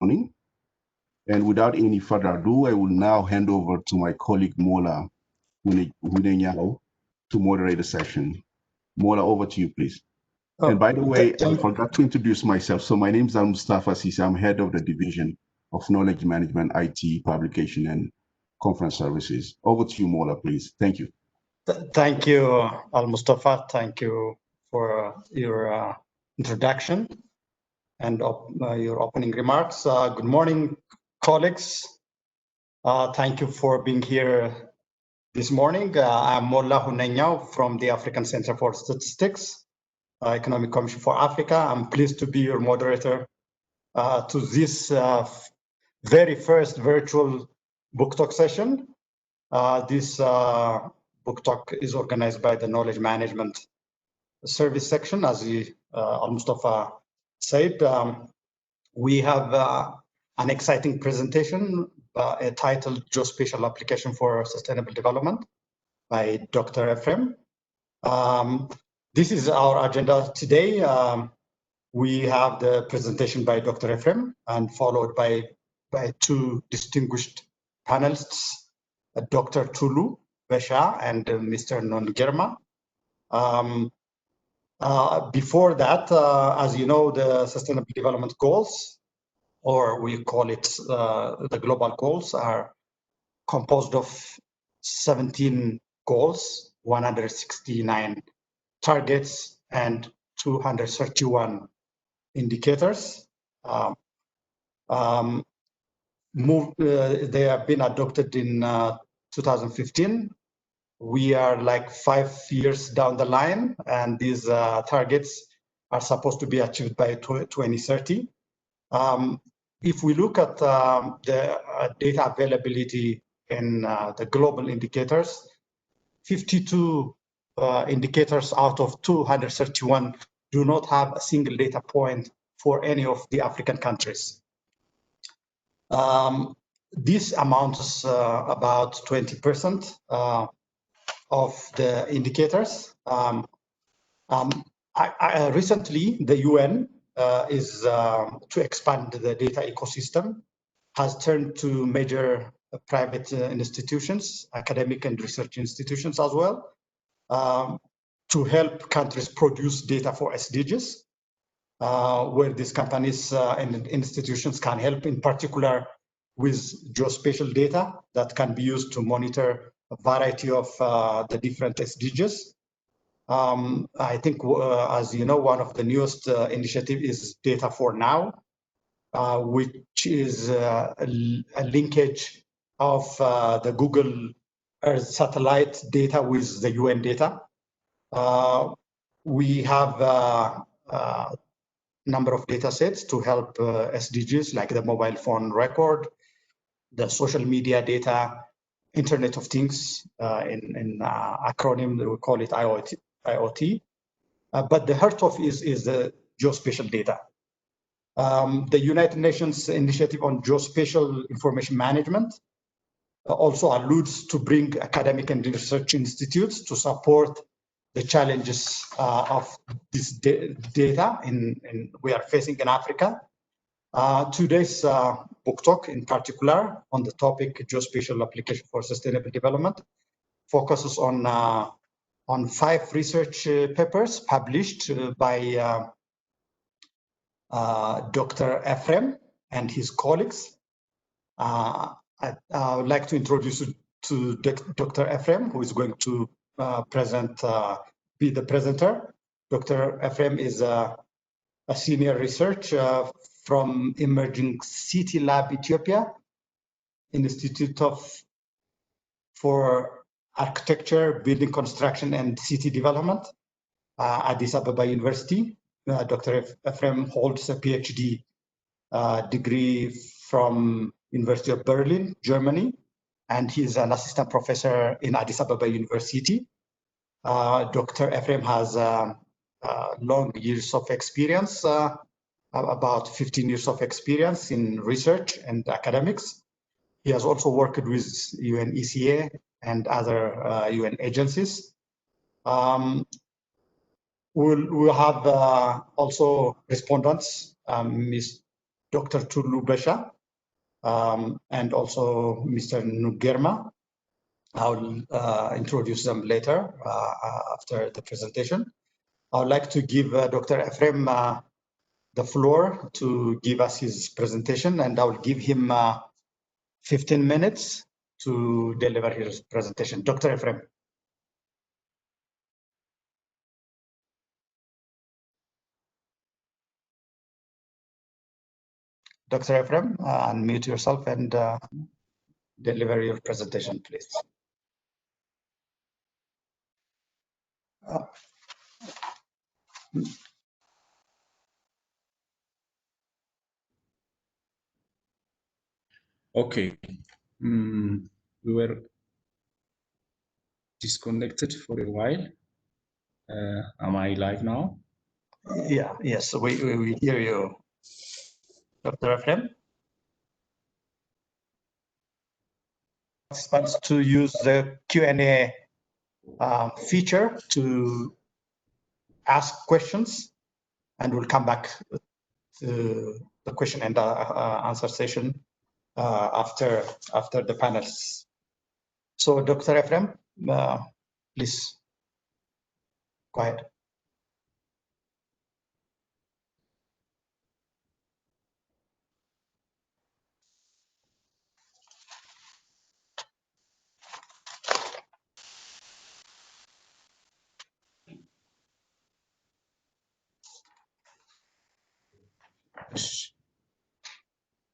morning. And without any further ado, I will now hand over to my colleague Mola Hunenyao to moderate the session. Mola, over to you, please. And by the way, I forgot to introduce myself. So my name is Mustafa Sisi. I'm head of the Division of Knowledge Management, IT, Publication, and Conference Services. Over to you, Mola, please. Thank you. Thank you, Al-Mustafa. Thank you for your introduction and your opening remarks. Good morning, colleagues. Thank you for being here this morning. I'm Mola Hunenyao from the African Center for Statistics, Economic Commission for Africa. I'm pleased to be your moderator to this very first virtual book talk session. This book talk is organized by the Knowledge Management Service section, as Al-Mustafa said. We have an exciting presentation titled Geospatial Application for Sustainable Development by Dr. Ephraim. This is our agenda today. We have the presentation by Dr. Ephraim and followed by two distinguished panelists, Dr. Tulu Besha and Mr. Nongerma. Before that, as you know, the Sustainable Development Goals, or we call it the Global Goals, are composed of 17 goals, 169 targets, and 231 indicators. They have been adopted in 2015. We are like 5 years down the line, and these targets are supposed to be achieved by 2030. If we look at the data availability in the global indicators, 52 indicators out of 231 do not have a single data point for any of the African countries. This amounts about 20% of the indicators. Recently, the UN is to expand the data ecosystem, has turned to major private institutions, academic and research institutions as well, to help countries produce data for SDGs, where these companies and institutions can help, in particular with geospatial data that can be used to monitor a variety of the different SDGs. I think, as you know, one of the newest initiatives is Data for Now, which is a linkage of the Google Earth satellite data with the UN data. We have a number of data sets to help SDGs, like the mobile phone record, the social media data, Internet of Things, in acronym, we call it IoT. But the heart of it is the geospatial data. The United Nations Initiative on Geospatial Information Management also alludes to bring academic and research institutes to support the challenges of this data we are facing in Africa. Today's book talk, in particular, on the topic Geospatial Application for Sustainable Development, focuses on 5 research papers published by Dr. Ephraim and his colleagues. I would like to introduce you to Dr. Ephraim, who is going to be the presenter. Dr. Ephraim is a senior researcher from Emerging City Lab Ethiopia, Institute for Architecture, Building Construction, and City Development, Addis Ababa University. Dr. Ephraim holds a PhD degree from University of Berlin, Germany, and he's an assistant professor in Addis Ababa University. Dr. Ephraim has long years of experience, about 15 years of experience in research and academics. He has also worked with UNECA and other UN agencies. We'll have also respondents, Ms. Dr. Tulu Besha, and also Mr. Nugerma. I'll introduce them later after the presentation. I would like to give Dr. Ephraim the floor to give us his presentation, and I will give him 15 minutes to deliver his presentation. Dr. Ephraim. Dr. Ephraim, unmute yourself and deliver your presentation, please. Okay. We were disconnected for a while. Am I live now? Yeah, yes, we hear you, Dr. Ephraim. Participants to use the Q&A feature to ask questions, and we'll come back to the question and answer session after the panels. So, Dr. Ephraim, please go ahead.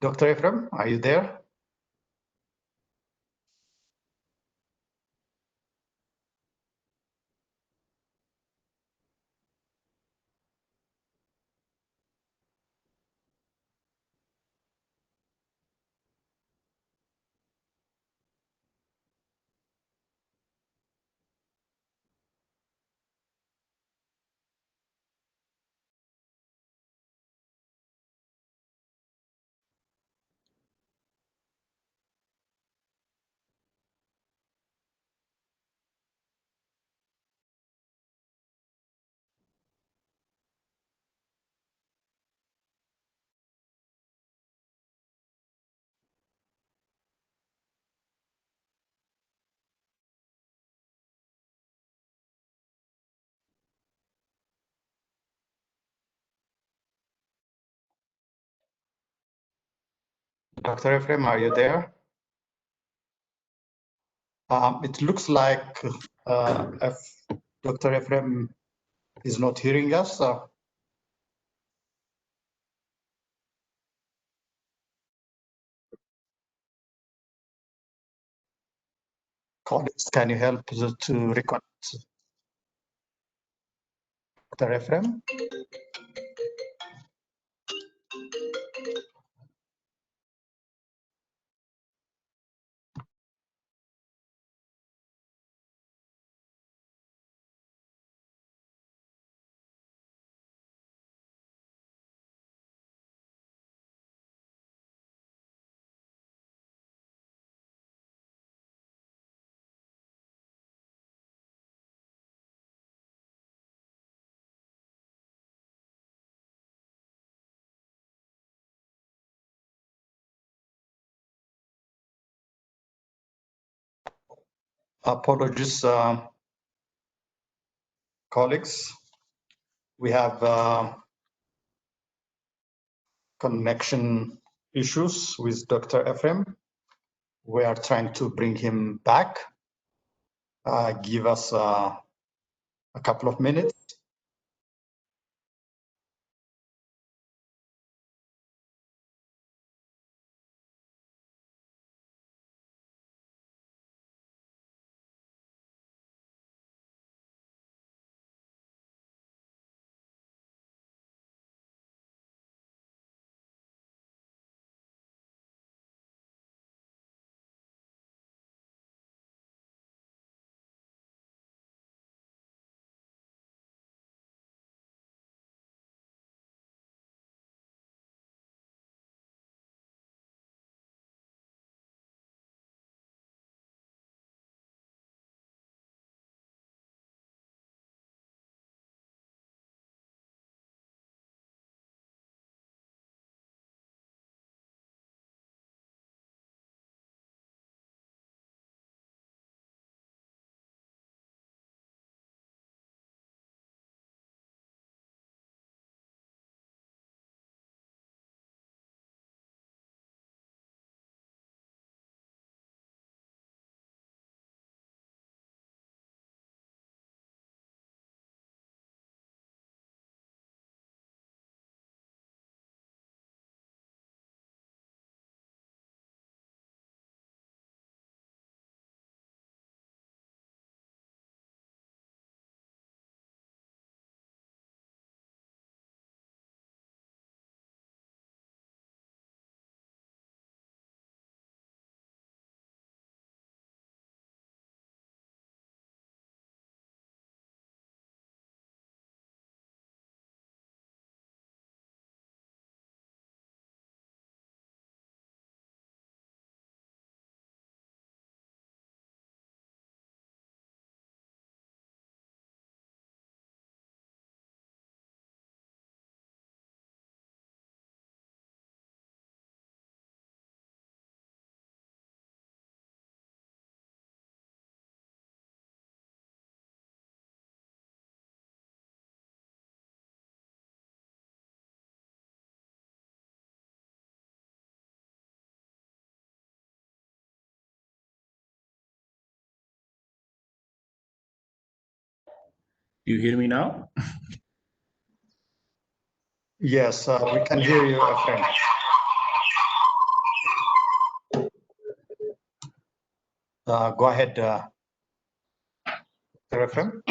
Dr. Ephraim, are you there? Dr. Ephraim, are you there? It looks like if Dr. Ephraim is not hearing us. Colleagues, can you help to reconnect Dr. Ephraim? Apologies, colleagues. We have connection issues with Dr. Ephraim. We are trying to bring him back. Give us a couple of minutes. Do you hear me now? Yes, we can hear you, Efrem. Go ahead, Efrem.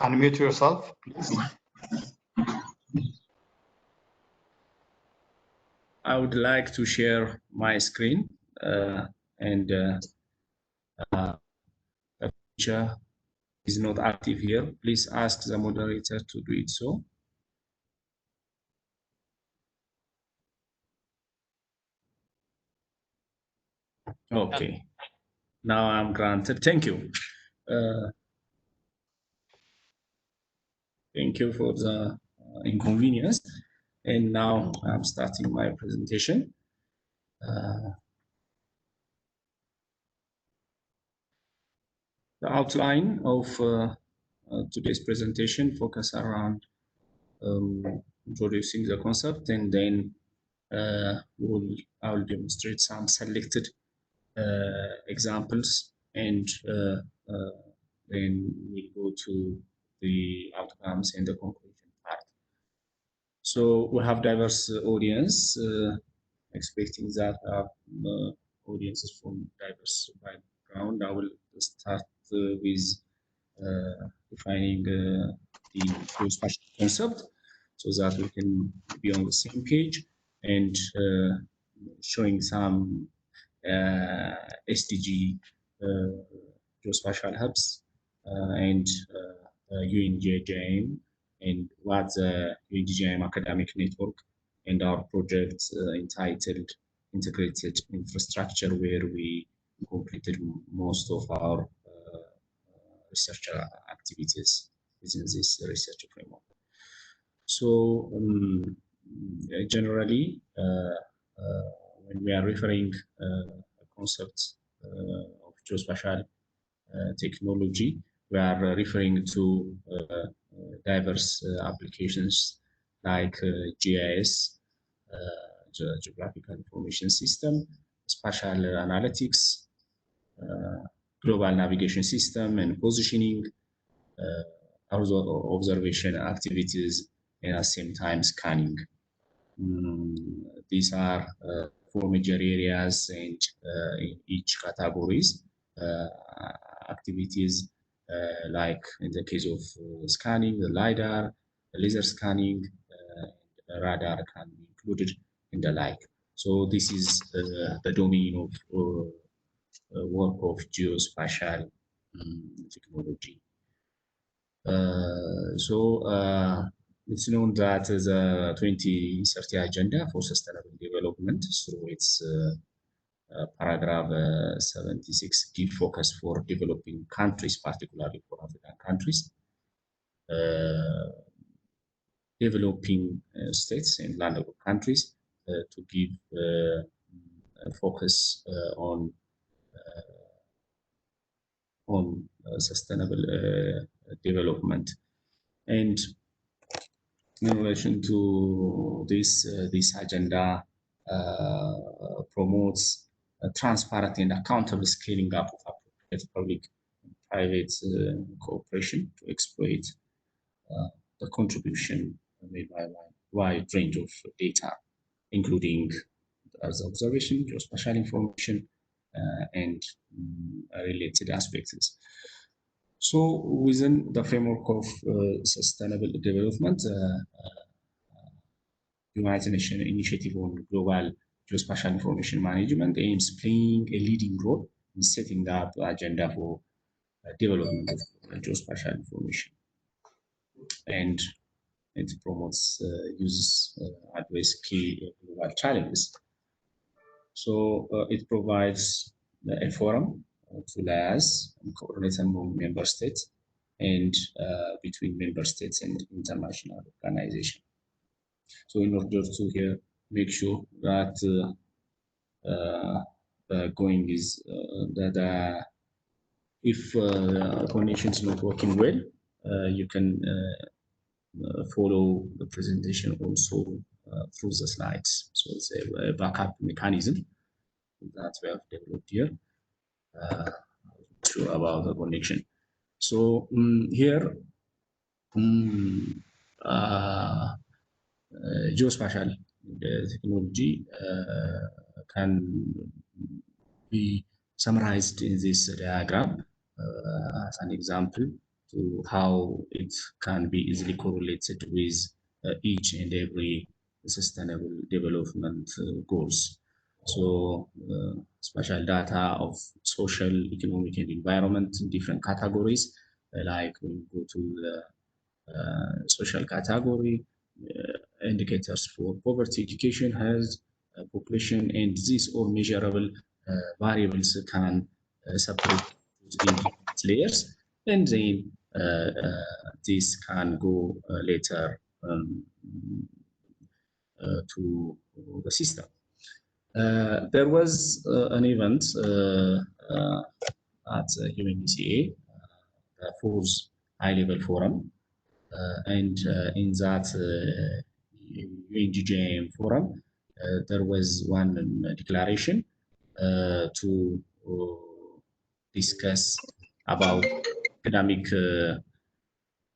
Unmute yourself, please. I would like to share my screen and the feature is not active here. Please ask the moderator to do it so. Okay, now I'm granted. Thank you. Thank you for the inconvenience. And now I'm starting my presentation. The outline of today's presentation focus around introducing the concept, and then I will demonstrate some selected examples, and then we'll go to the outcomes and the conclusion part. So we have diverse audience, expecting that audiences from diverse background. I will start with defining the geospatial concept so that we can be on the same page, and showing some SDG geospatial hubs and UNGIM, and what the UNGIM academic network and our project entitled Integrated Infrastructure, where we completed most of our research activities within this research framework. So generally, when we are referring a concept of geospatial technology, we are referring to diverse applications like GIS, Geographical Information System, spatial analytics, global navigation system and positioning, observation activities, and at the same time scanning. These are four major areas, and in each categories activities like in the case of scanning, the LiDAR, the laser scanning, radar can be included in the like. So this is the domain of work of geospatial technology. It's known that the 2030 Agenda for Sustainable Development, through its paragraph 76, give focus for developing countries, particularly for African countries, developing states and landlocked countries, to give focus on sustainable development. And in relation to this, this agenda promotes a transparent and accountable scaling up of appropriate public and private cooperation to exploit the contribution made by a wide range of data, including as observation, geospatial information, and related aspects. So within the framework of sustainable development, United Nations Initiative on Global Geospatial Information Management aims playing a leading role in setting up the agenda for development of geospatial information, and it promotes uses address key global challenges. So it provides a forum to liaise and coordinate among member states and between member states and international organizations. So in order to here make sure that going is that if connection is not working well, you can follow the presentation also through the slides. So it's a backup mechanism that we have developed here. Sure about the connection. So here, geospatial technology can be summarized in this diagram as an example to how it can be easily correlated with each and every sustainable development goals. So spatial data of social, economic, and environment in different categories, like we go to the social category, indicators for poverty, education, health, population, and these all measurable variables can separate into layers, and then this can go later to the system. There was an event at UNECA, the fourth high-level forum, and in that UNGJM forum, there was one declaration to discuss about academic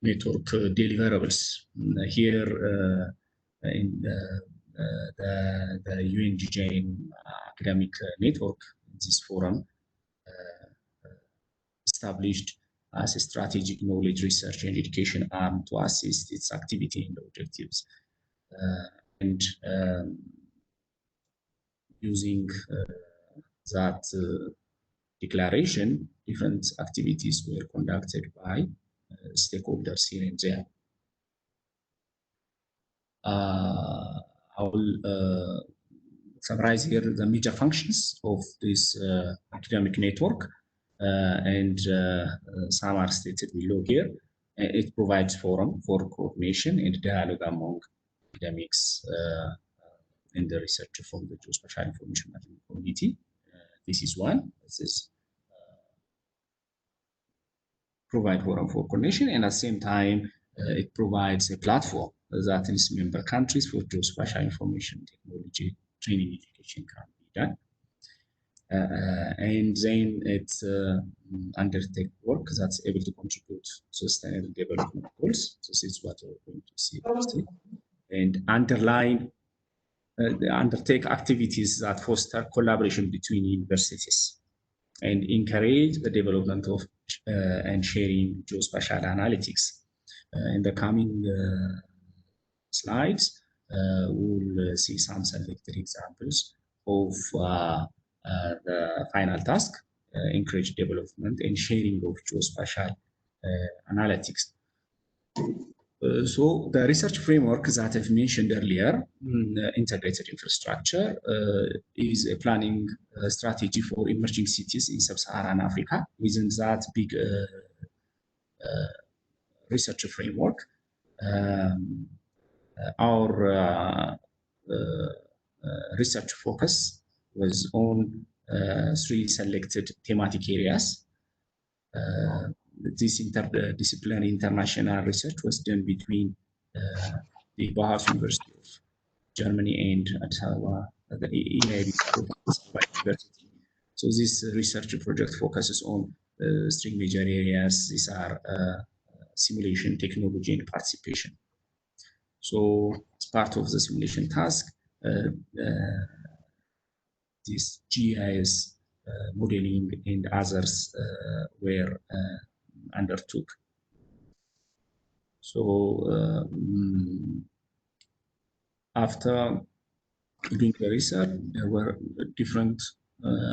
network deliverables. Here in the UNGJM academic network, this forum established as a strategic knowledge research and education arm to assist its activity and objectives. And using that declaration, different activities were conducted by stakeholders here and there. I will summarize here the major functions of this academic network, and some are stated below here. It provides forum for coordination and dialogue among academics in the research from the Geospatial Information Management Community. This is one. This is provide forum for coordination, and at the same time, it provides a platform that is member countries for geospatial information technology training education can be done. And then it undertake work that's able to contribute to sustainable development goals. This is what we're going to see. And undertake activities that foster collaboration between universities and encourage the development of and sharing geospatial analytics. In the coming slides, we'll see some selected examples of the final task, encourage development and sharing of geospatial analytics. So the research framework that I've mentioned earlier, integrated infrastructure, is a planning strategy for emerging cities in sub-Saharan Africa. Within that big research framework, our research focus was on 3 selected thematic areas. This interdisciplinary international research was done between the Bauhaus University of Germany and Addis Ababa, the EIB University. So this research project focuses on 3 major areas. These are simulation, technology, and participation. So as part of the simulation task, this GIS modeling and others were undertook. So after doing the research, there were different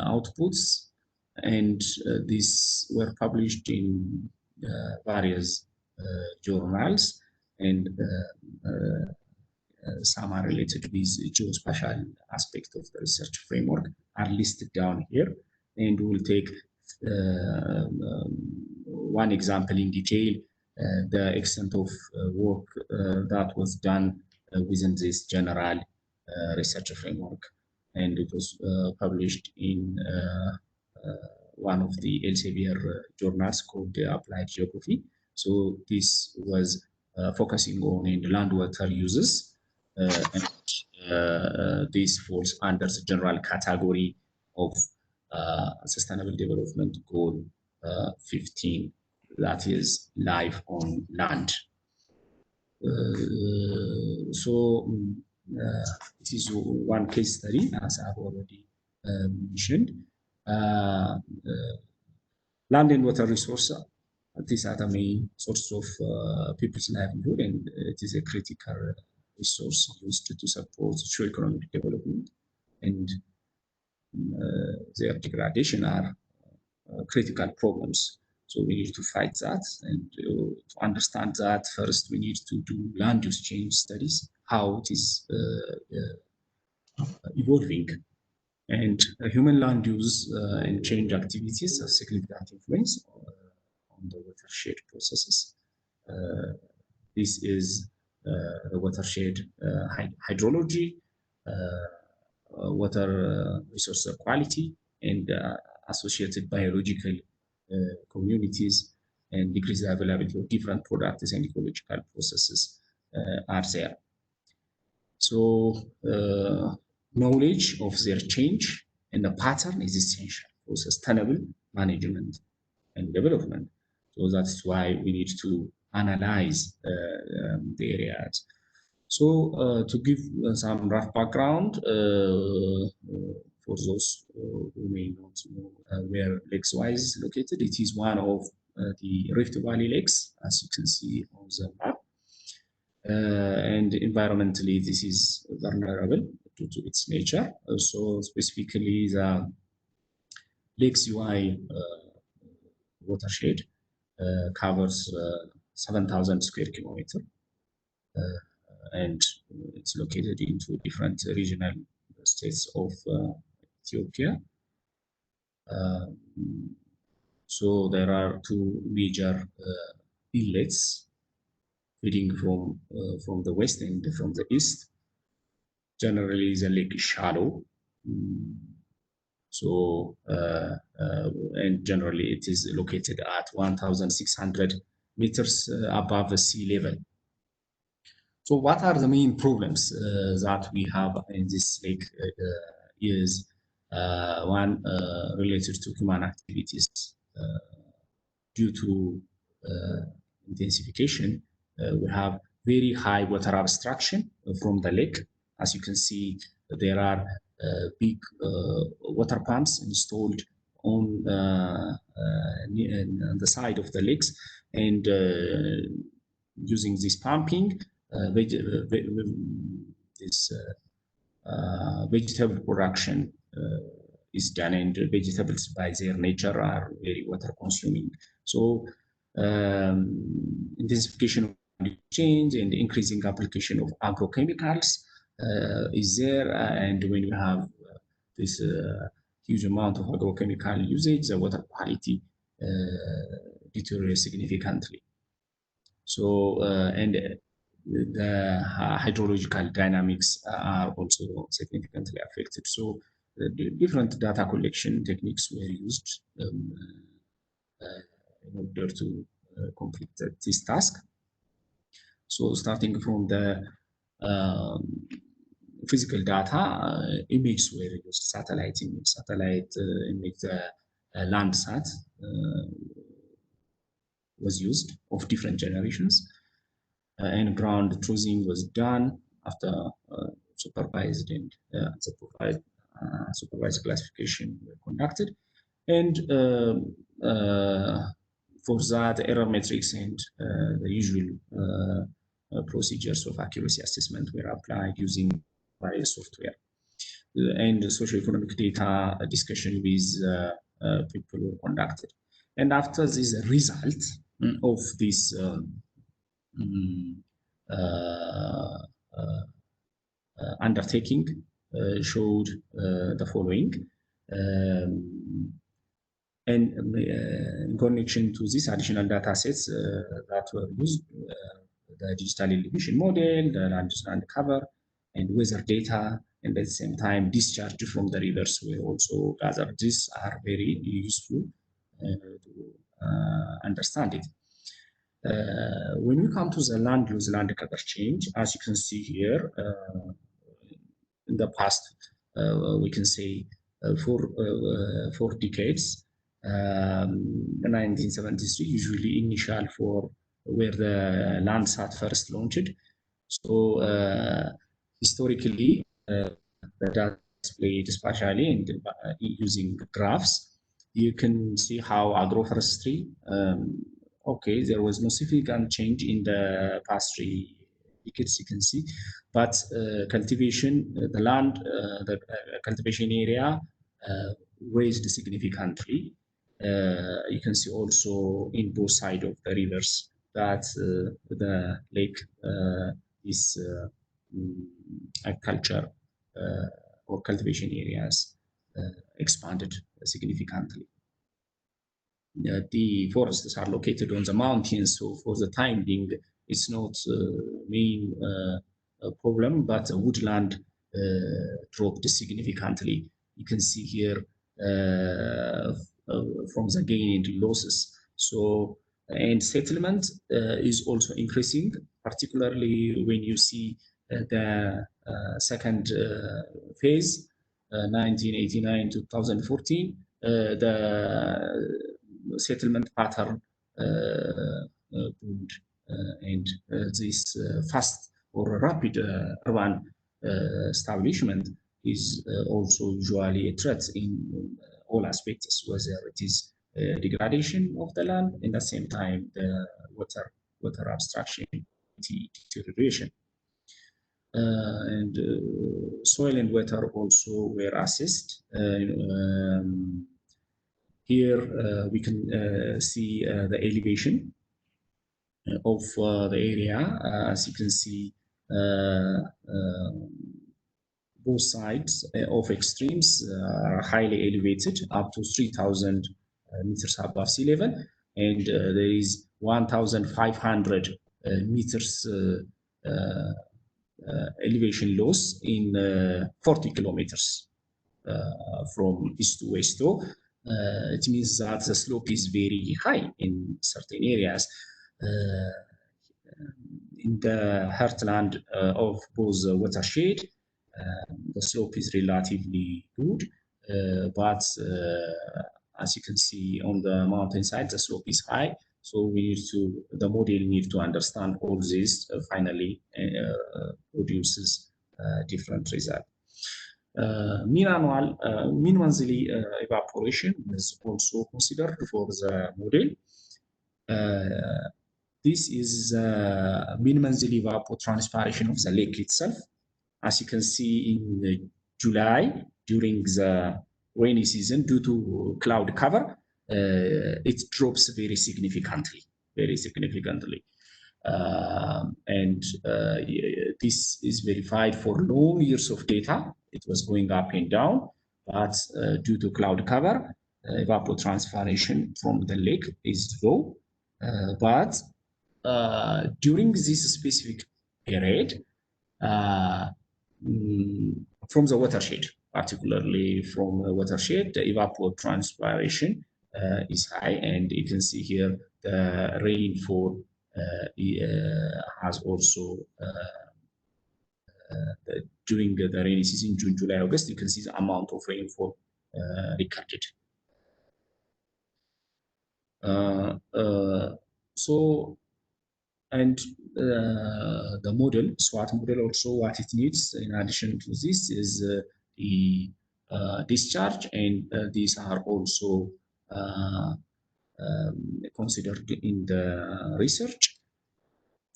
outputs, and these were published in various journals, and some are related with the geospatial aspect of the research framework are listed down here, and we'll take one example in detail, the extent of work that was done within this general research framework. And it was published in one of the Elsevier journals called Applied Geography. So this was focusing on in the land water uses, and this falls under the general category of Sustainable Development Goal 15. that is life on land. It is one case study, as I've already mentioned. Land and water resource, these are the main source of people's livelihood, and it is a critical resource used to support socio-economic development, and their degradation are critical problems. So we need to fight that, and to understand that, first we need to do land use change studies, how it is evolving. And human land use and change activities have significant influence on the watershed processes. This is the watershed hydrology, water resource quality, and associated biological communities, and decrease the availability of different products and ecological processes are there. So knowledge of their change and the pattern is essential for sustainable management and development. So that's why we need to analyze the areas. So to give some rough background for those who may not know where Lake Souaise is located, it is one of the Rift Valley lakes, as you can see on the map. And environmentally, this is vulnerable due to its nature. So specifically, the Lake Souaise watershed covers 7,000 square kilometers. And it's located in two different regional states of Ethiopia. So there are two major inlets feeding from the west and from the east. Generally, the lake is shallow. So, and generally it is located at 1,600 meters above the sea level. So what are the main problems that we have in this lake is one related to human activities. Due to intensification, we have very high water abstraction from the lake. As you can see, there are big water pumps installed on the side of the lakes, and using this pumping, this vegetable production is done, and vegetables by their nature are very water consuming. So intensification of change and increasing application of agrochemicals is there, and when you have this huge amount of agrochemical usage, the water quality deteriorates significantly. So and the hydrological dynamics are also significantly affected. So the different data collection techniques were used in order to complete this task. So starting from the physical data, images were used, satellite image, Landsat was used of different generations, and ground truthing was done after supervised and supervised classification were conducted, and for that, error metrics and the usual procedures of accuracy assessment were applied using various software. And socioeconomic data discussion with people were conducted. And after this result of this undertaking showed the following. And in connection to these additional data sets that were used, the digital elevation model, the land cover, and weather data, and at the same time discharge from the rivers were also gathered. These are very useful to understand it. When we come to the land use, land cover change, as you can see here, in the past, we can say for decades, 1973, usually initial for where the Landsat first launched. So historically, the data displayed spatially and using graphs. You can see how agroforestry, okay, there was no significant change in the past 3 decades, you can see, but cultivation, the land, the cultivation area raised significantly. You can see also in both sides of the rivers that the lake is agriculture or cultivation areas expanded significantly. The forests are located on the mountains, so for the time being, it's not main problem, but woodland dropped significantly. You can see here from the gain and losses. So, and settlement is also increasing, particularly when you see the second phase, 1989 to 2014, the settlement pattern boomed, and this fast or rapid urban establishment is also usually a threat in all aspects, whether it is degradation of the land, and at the same time the water abstraction, deterioration. And soil and water also were assessed. Here we can see the elevation of the area. As you can see, both sides of extremes are highly elevated, up to 3,000 meters above sea level, and there is 1,500 meters elevation loss in 40 kilometers from east to west. So it means that the slope is very high in certain areas. In the heartland of both watershed, the slope is relatively good, but as you can see on the mountainside, the slope is high. So we need to, the model needs to understand all this, finally produces different result. Mean monthly evaporation is also considered for the model. This is mean monthly evapotranspiration of the lake itself. As you can see in July, during the rainy season, due to cloud cover, it drops very significantly. And this is verified for long years of data. It was going up and down, but due to cloud cover, evapotranspiration from the lake is low. But during this specific period, from the watershed, particularly from the watershed, the evapotranspiration is high, and you can see here the rainfall has also during the rainy season, June, July, August, you can see the amount of rainfall recorded. So, and the model, SWOT model, also what it needs in addition to this is the discharge, and these are also considered in the research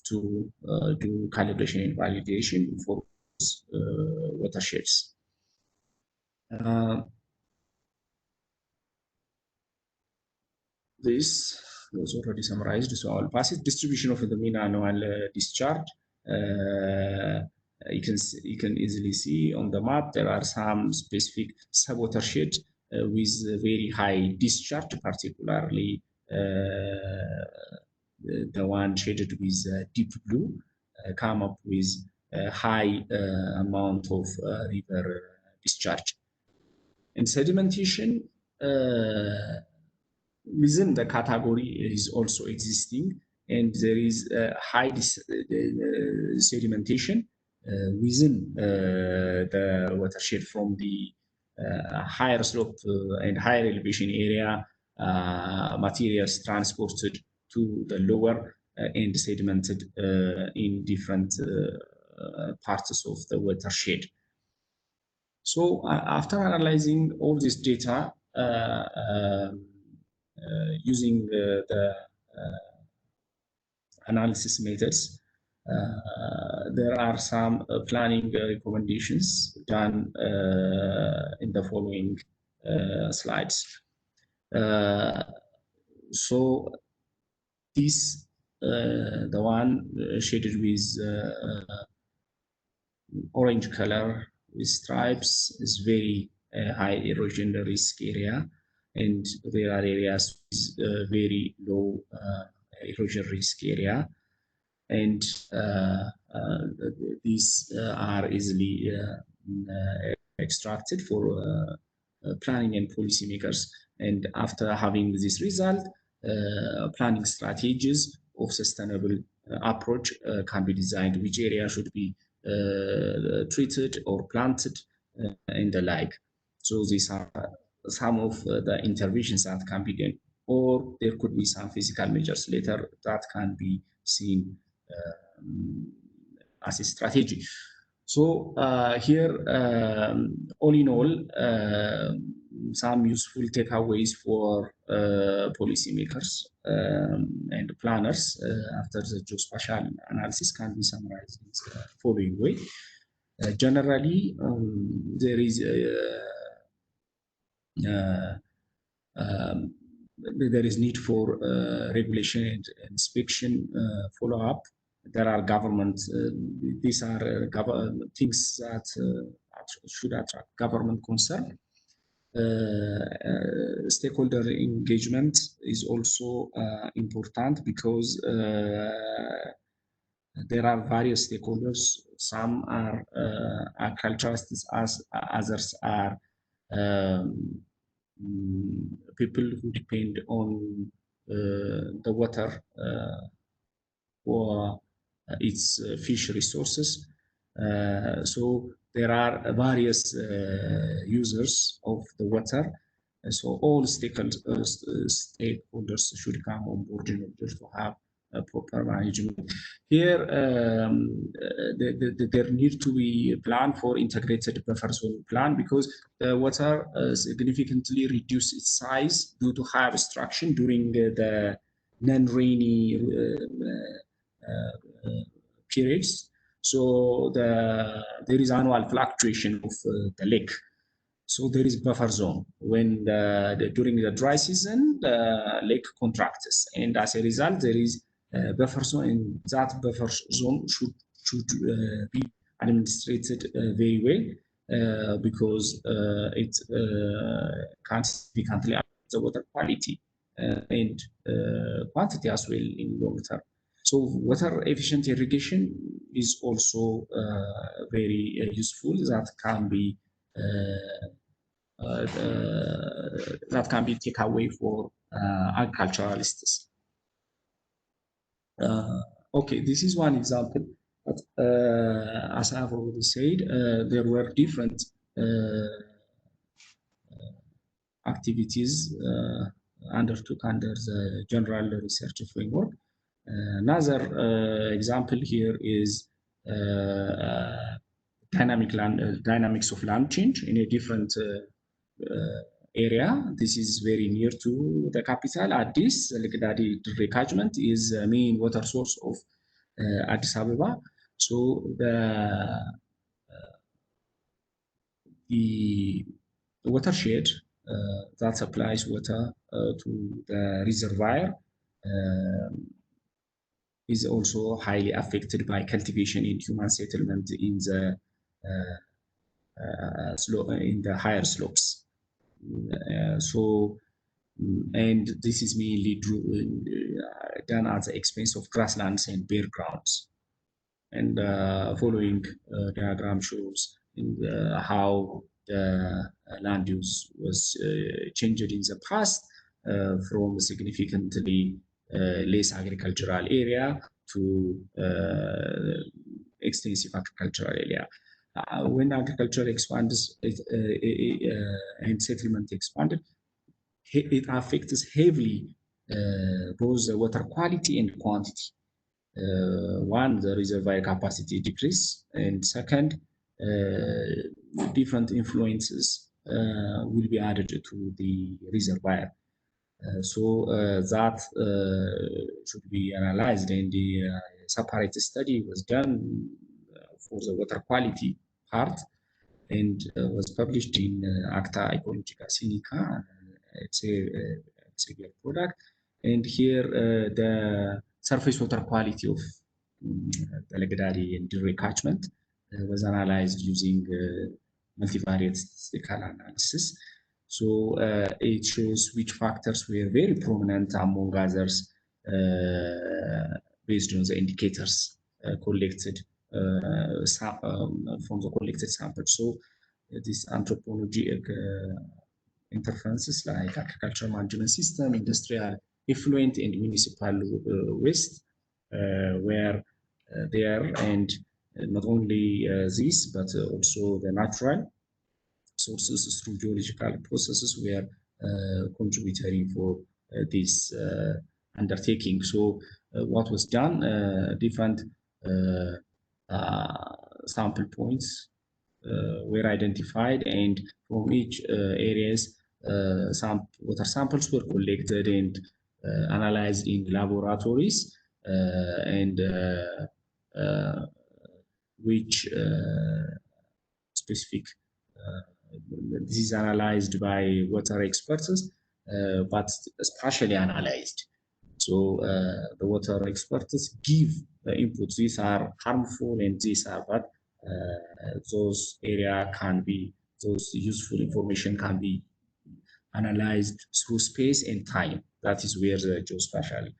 to do calibration and validation for watersheds. This was already summarized, so I'll pass it. Distribution of the mean annual discharge. You can easily see on the map there are some specific sub-watersheds with very high discharge, particularly the one shaded with deep blue, come up with a high amount of river discharge. And sedimentation within the category is also existing, and there is high sedimentation within the watershed from the higher slope and higher elevation area materials transported to the lower and sedimented in different parts of the watershed. So after analyzing all this data using the analysis methods, there are some planning recommendations done in the following slides. So this, the one shaded with orange color with stripes, is very high erosion risk area, and there are areas with very low erosion risk area, and these are easily extracted for planning and policymakers. And after having this result, planning strategies of sustainable approach can be designed. Which area should be treated or planted and the like. So these are some of the interventions that can be done, or there could be some physical measures later that can be seen as a strategy. So here, all in all, some useful takeaways for policymakers and planners after the geospatial analysis can be summarized in the following way. Generally, there is need for regulation and inspection follow-up. There are government, these are things that should attract government concern. Stakeholder engagement is also important because there are various stakeholders. Some are agriculturalists, others are people who depend on the water for its fish resources. So there are various users of the water. So all stakeholders should come on board in order to have a proper management. Here, there needs to be a plan for integrated buffer zone plan, because the water significantly reduced its size due to high abstraction during the non-rainy periods. So there is annual fluctuation of the lake. So there is buffer zone when during the dry season the lake contracts, and as a result there is a buffer zone, and that buffer zone should be administrated very well because it can significantly affect the water quality and quantity as well in long term. So water efficient irrigation is also very useful. That can be take away for agriculturalists. Okay, this is one example. But as I have already said, there were different activities undertook under the general research framework. Another example here is dynamics of land change in a different area. This is very near to the capital. Addis Legdadi catchment is the main water source of Addis Ababa. So the watershed that supplies water to the reservoir is also highly affected by cultivation and human settlement in the higher slopes. And this is mainly done at the expense of grasslands and bare grounds. And following diagram shows how the land use was changed in the past from significantly less agricultural area to extensive agricultural area. When agriculture expands and settlement expanded, it affects heavily both the water quality and quantity. One, the reservoir capacity decrease, and second, different influences will be added to the reservoir. So that should be analyzed, and the separate study was done for the water quality part, and was published in Acta Ecologica Sinica. It's a good product. And here the surface water quality of the Legdari and Dirre catchment was analyzed using multivariate statistical analysis. So it shows which factors were very prominent among others based on the indicators collected from the collected sample. So this anthropology interferences like agricultural management system, industrial effluent, and municipal waste were there, and not only this, but also the natural sources through geological processes were contributory for this undertaking. So what was done, different sample points were identified, and from each areas some water samples were collected and analyzed in laboratories, and which specific this is analyzed by water experts, but spatially analyzed. So the water experts give the inputs. These are harmful and these are bad. Those area can be, those useful information can be analyzed through space and time. That is where the geospatial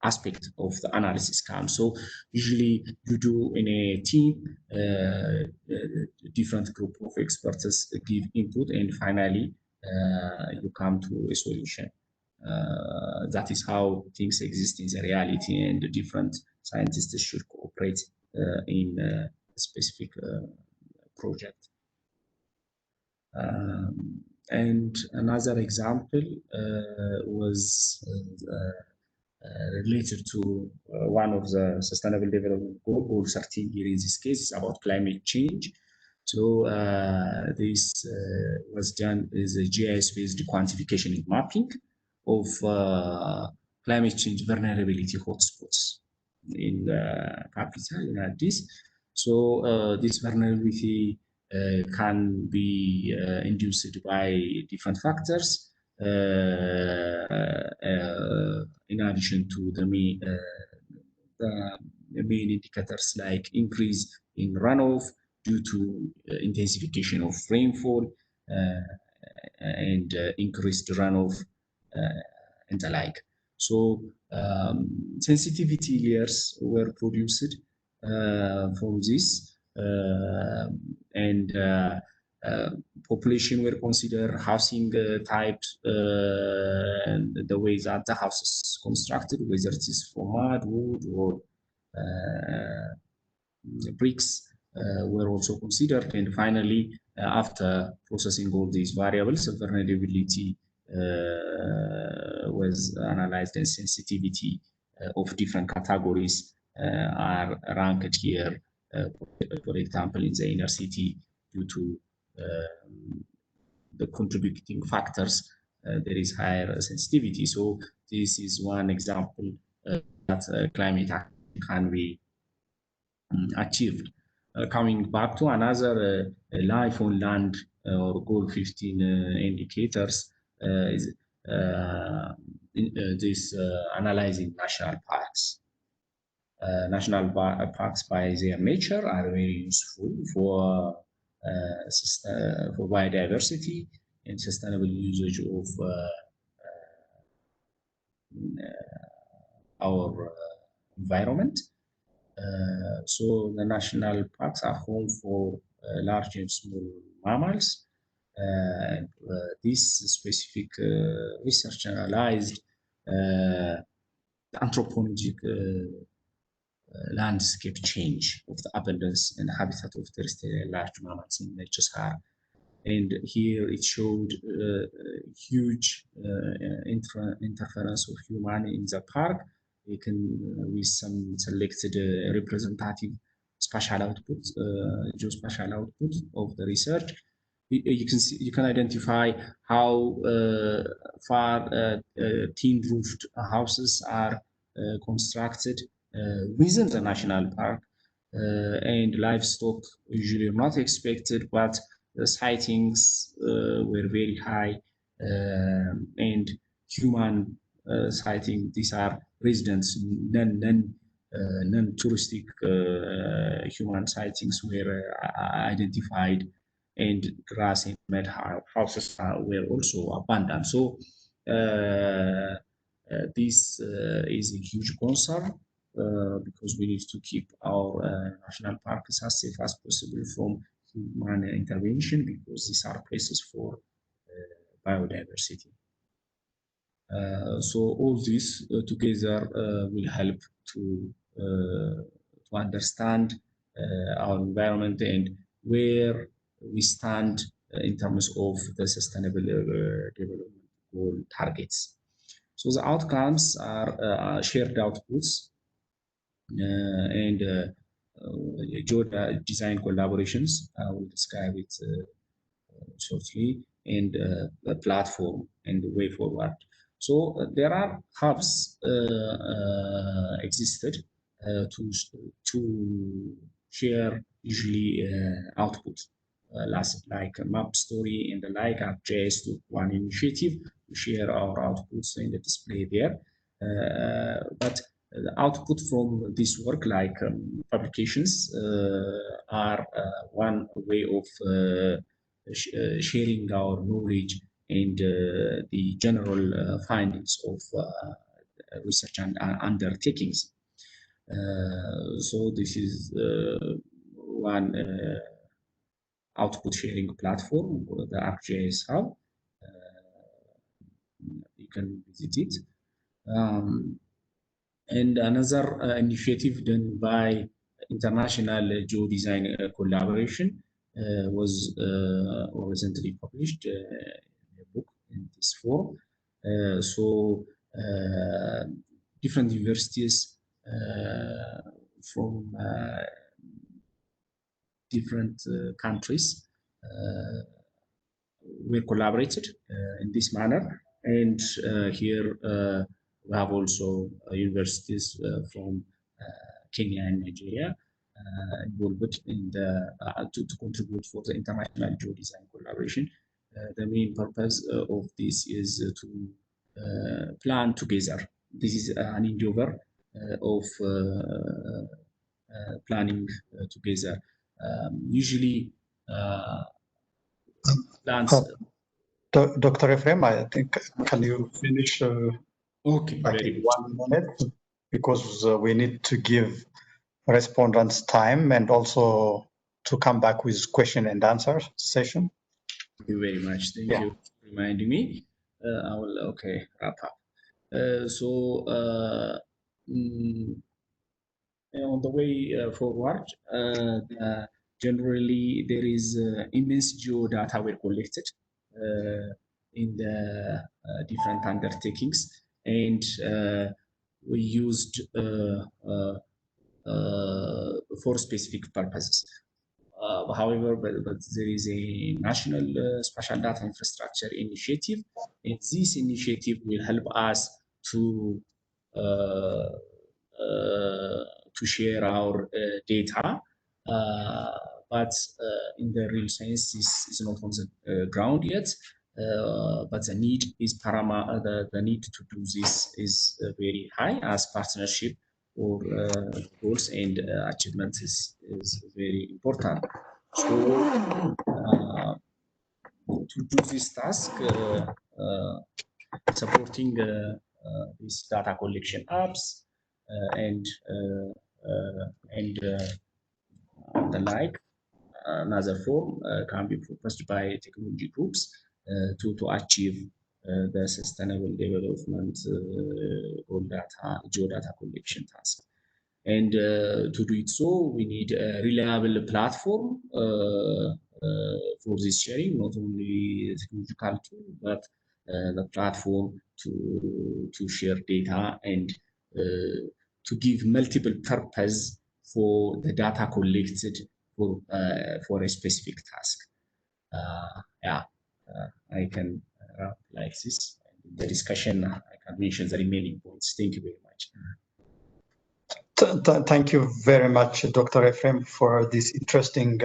aspect of the analysis comes. So usually you do in a team, different group of experts give input, and finally you come to a solution. That is how things exist in the reality, and the different scientists should cooperate in a specific project. And another example was related to one of the Sustainable Development Goal 13 here in this case, is about climate change. So this was done as a GIS-based quantification and mapping of climate change vulnerability hotspots in the capital, in Addis. So this vulnerability can be induced by different factors, in addition to the main indicators like increase in runoff due to intensification of rainfall and increased runoff and the like. So sensitivity layers were produced from this, and population were considered, housing types, and the way that the house is constructed, whether it is from mud, wood, or bricks, were also considered. And finally, after processing all these variables, vulnerability was analyzed, and sensitivity of different categories are ranked here. For example, in the inner city, due to the contributing factors, there is higher sensitivity. So this is one example that climate action can be achieved. Coming back to another life on land or goal 15 indicators, is this analyzing national parks. National parks by their nature are very useful for biodiversity and sustainable usage of our environment. So the national parks are home for large and small mammals. This specific research analyzed the anthropologic landscape change of the abundance and habitat of terrestrial large mammals in the Sahara. And here it showed huge interference of human in the park. You can, with some selected representative spatial output, geospatial output of the research, you can see, you can identify how far tin roofed houses are constructed within the national park, and livestock usually not expected, but the sightings were very high, and human sighting. These are residents, non-touristic human sightings were identified, and grass and mud houses were also abundant. So this is a huge concern because we need to keep our national parks as safe as possible from human intervention, because these are places for biodiversity. So all this together will help to understand our environment and where we stand in terms of the sustainable development goal targets. So the outcomes are shared outputs and GeoDesign collaborations. I will describe it shortly, and a platform and the way forward. So there are hubs existed to share usually output, like map story and the like. ArcGIS took one initiative to share our outputs in the display there, but the output from this work, like publications, are one way of sharing our knowledge and the general findings of research and undertakings. So this is one output sharing platform, the ArcGIS Hub. You can visit it. And another initiative done by International GeoDesign Collaboration was recently published a book in this form. So different universities from different countries were collaborated in this manner. And here we have also universities from Kenya and Nigeria involved in the to contribute for the international GeoDesign collaboration. The main purpose of this is to plan together. This is an endeavor of planning together. Usually, plans. Dr. Ephraim, I think, can you finish? Okay, very good. 1 minute, because we need to give respondents time and also to come back with question and answer session. Thank you very much. Thank you for reminding me. I will wrap up. On the way forward, generally there is immense geodata were collected in the different undertakings, and we used for specific purposes. However, but there is a national spatial data infrastructure initiative, and this initiative will help us to share our data, but in the real sense, this is not on the ground yet. But the need is paramount. The need to do this is very high, as partnership or goals and achievements is very important. So to do this task, supporting these data collection apps and the like, another form can be proposed by technology groups to achieve the sustainable development or geodata collection task. And to do it so, we need a reliable platform for this sharing, not only technological tool, but the platform to share data and to give multiple purpose for the data collected for a specific task. Yeah, I can like this. In the discussion, I can mention the remaining points. Thank you very much. Thank you very much, Dr. Ephraim, for this interesting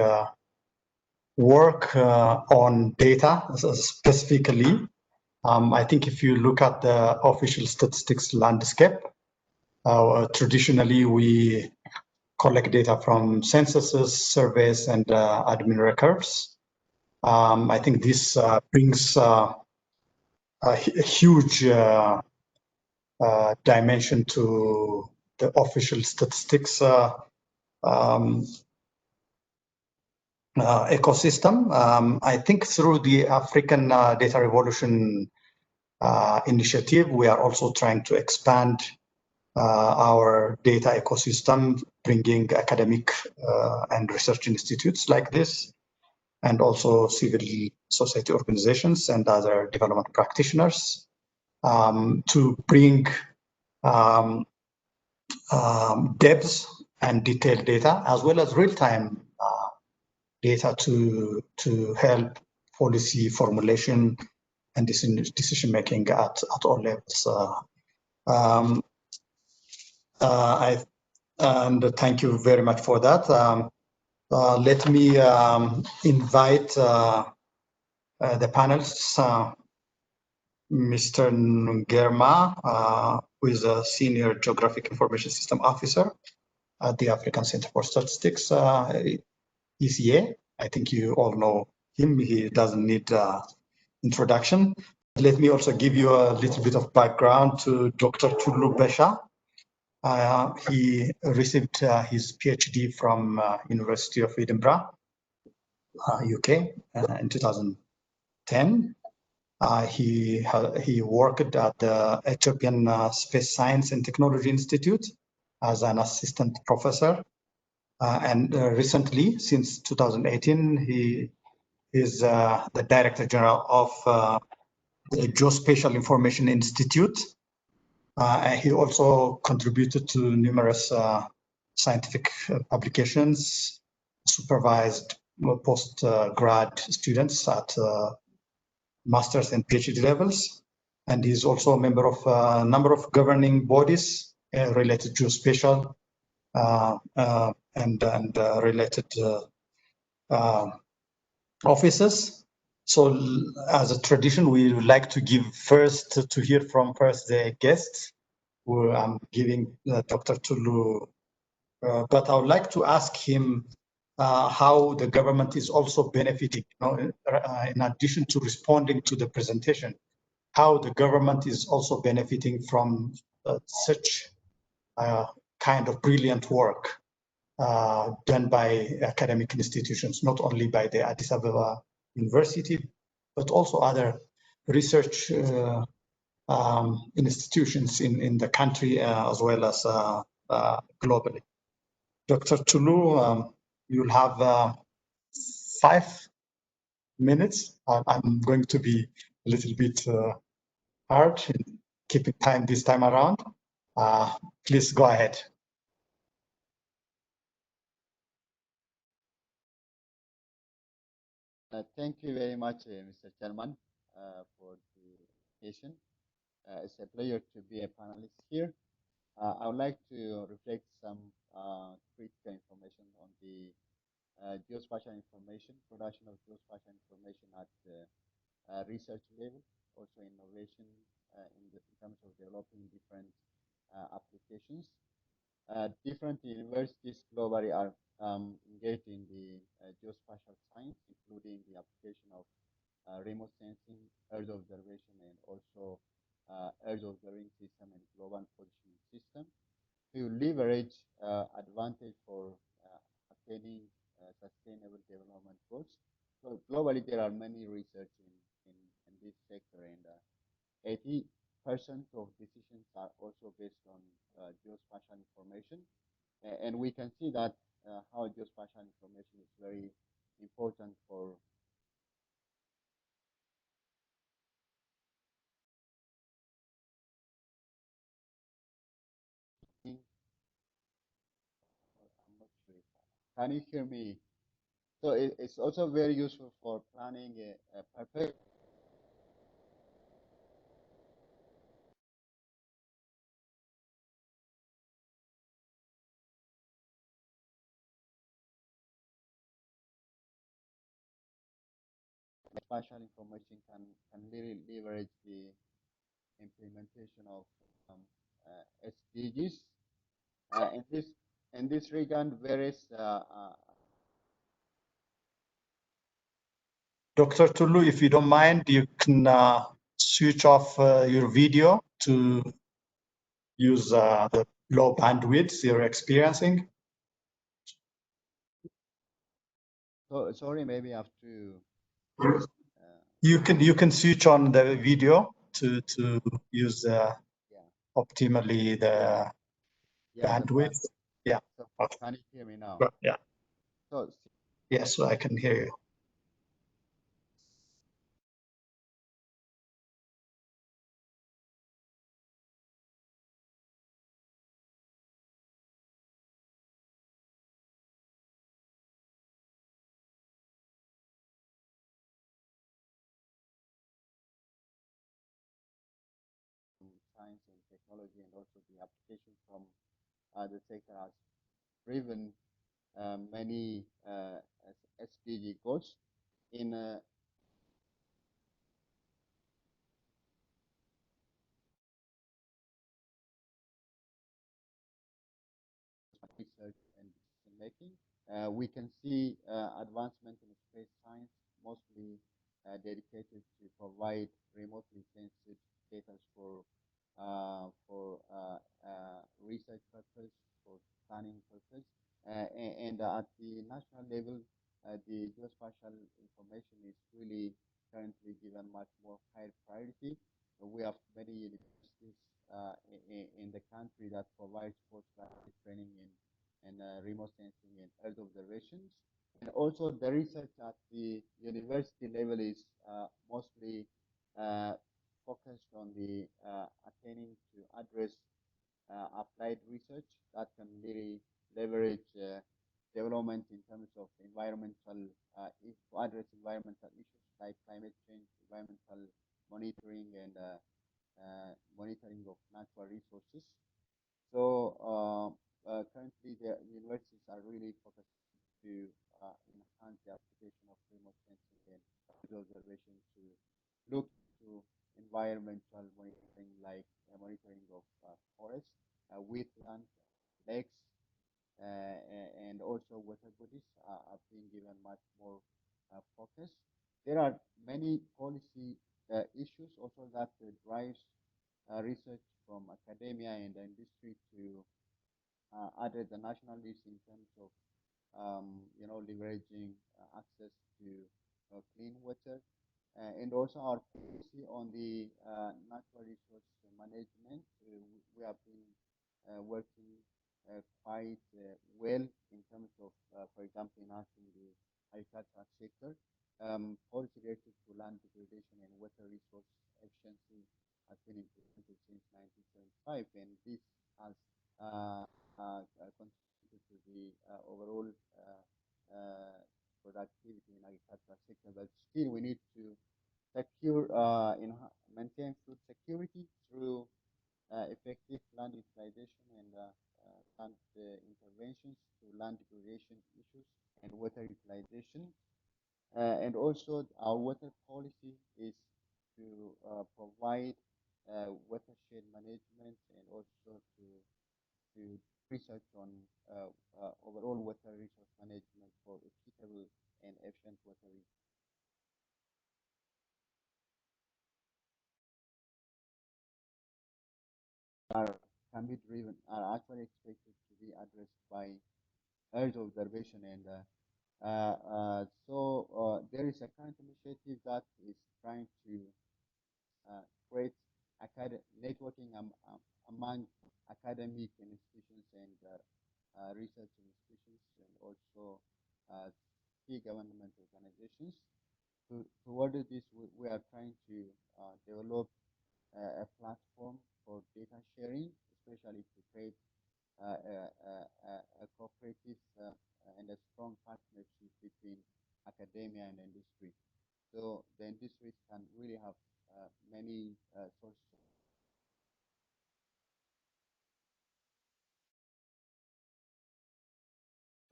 work on data specifically. I think if you look at the official statistics landscape, traditionally we collect data from censuses, surveys, and admin records. I think this brings a huge dimension to the official statistics ecosystem. I think through the African Data Revolution initiative, we are also trying to expand our data ecosystem, bringing academic and research institutes like this, and also civil society organizations and other development practitioners to bring depth and detailed data, as well as real-time data to help policy formulation and decision making at all levels. And thank you very much for that. Let me invite the panelists. Mr. Ngerma, who is a Senior Geographic Information System Officer at the African Center for Statistics, ECA. I think you all know him. He doesn't need introduction. Let me also give you a little bit of background to Dr. Tulu Besha. He received his PhD from University of Edinburgh, UK, in 2010. He worked at the Ethiopian Space Science and Technology Institute as an assistant professor. And recently, since 2018, he is the Director General of the Geospatial Information Institute. He also contributed to numerous scientific publications, supervised post-grad students at master's and PhD levels, and he's also a member of a number of governing bodies related to geospatial and related offices. So as a tradition, we would like to give to hear from the guests, who I'm giving Dr. Tulu, but I would like to ask him how the government is also benefiting, in addition to responding to the presentation, how the government is also benefiting from such kind of brilliant work done by academic institutions, not only by the Addis Ababa University, but also other research institutions in the country as well as globally. Dr. Tulu, you'll have 5 minutes. I'm going to be a little bit hard in keeping time this time around. Please go ahead. Thank you very much, Mr. Chairman, for the invitation. It's a pleasure to be a panelist here. I would like to reflect some critical information on the geospatial information, production of geospatial information at the research level, also innovation in terms of developing different applications. Different universities globally are engaged in the geospatial science, including the application of remote sensing, Earth observation, and also Earth observing system and global positioning system to leverage advantage for attaining sustainable development goals. So globally, there are many research in this sector, and 80% of decisions are also based on geospatial information. And we can see that how geospatial information is very important for I'm not sure. Can you hear me? So it's also very useful for planning a perfect spatial information can really leverage the implementation of SDGs. In this regard, various Dr. Tulu, if you don't mind, you can switch off your video to use the low bandwidth you're experiencing. so sorry, maybe I have to. You can switch on the video to use Yeah. optimally the bandwidth. Yeah. So Okay. can you hear me now? Yeah. So Yes, I can hear you. science and technology, and also the application from the sector has driven many SDG goals in research and decision making. We can see advancement in space science, mostly dedicated to provide remotely sensed data for research purpose, for planning purpose, and at the national level, the geospatial information is really currently given much more higher priority. We have many universities in the country that provides postgraduate training in remote sensing and Earth observations. And also the research at the university level is mostly focused on the attaining to address applied research that can really leverage development in terms of environmental, to address environmental issues like climate change, environmental monitoring, and monitoring of natural resources. So currently, the universities are really focused to enhance the application of remote sensing and observation to look to environmental monitoring, like monitoring of forests, wetlands, lakes, and also water bodies are being given much more focus. There are many policy issues also that drives research from academia and the industry to address the national needs in terms of leveraging access to clean water, and also our policy on the natural resource management. We have been working quite well in terms of, for example, enhancing the agricultural sector. Policy related to land degradation and water resource efficiency has been implemented since 1975, and this has contributed to the overall productivity in agricultural sector. But still, we need to secure maintain food security through effective land utilization and land interventions to land degradation issues and water utilization. And also, our water policy is to provide watershed management and also to research on overall water resource management for equitable and efficient water use. Can be driven are actually expected to be addressed by Earth observation, and so there is a current initiative that is trying to create networking among academic institutions and research institutions and also key government organizations. Toward this, we are trying to develop a platform for data sharing, especially to create a cooperative and a strong partnership between academia and industry. So the industries can really have many sources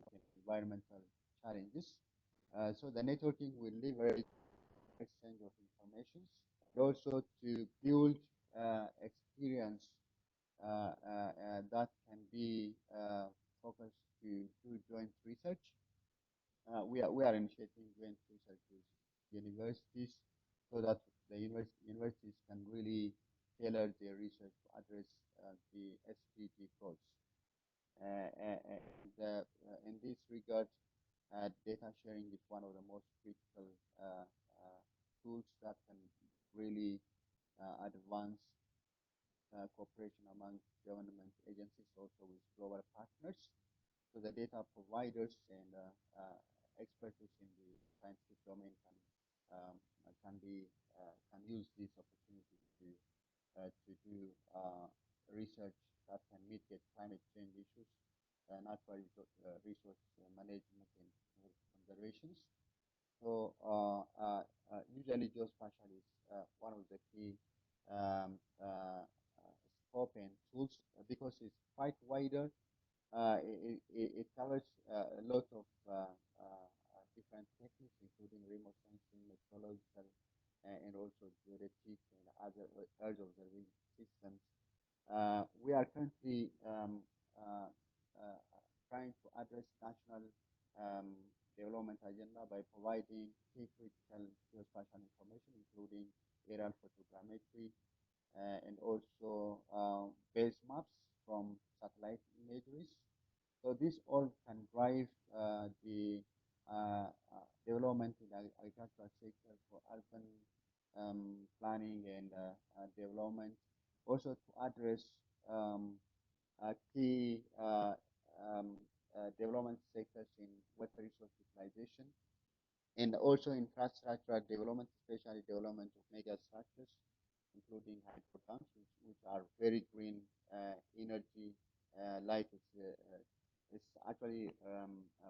of environmental challenges. So the networking will leverage exchange of information, but also to build experience that can be focused to do joint research. We are initiating joint research with universities so that the universities can really tailor their research to address the SDG goals. In this regard, data sharing is one of the most critical tools that can really advance cooperation among government agencies, also with global partners. So the data providers and experts in the scientific domain can use this opportunity to do research that can mitigate climate change issues, natural resource management and conservations. So usually geospatial is one of the key scope and tools because it's quite wider. It covers a lot of different techniques, including remote sensing, meteorological, and also geodetic and other Earth observing systems. We are currently trying to address national development agenda by providing key critical geospatial information, including aerial photogrammetry and also base maps from satellite imageries. So this all can drive the development in the agricultural sector for urban planning and development. Also to address key development sectors in water resource utilization and also infrastructure development, especially development of mega structures, including hydro dams, which are very green energy. Like it's actually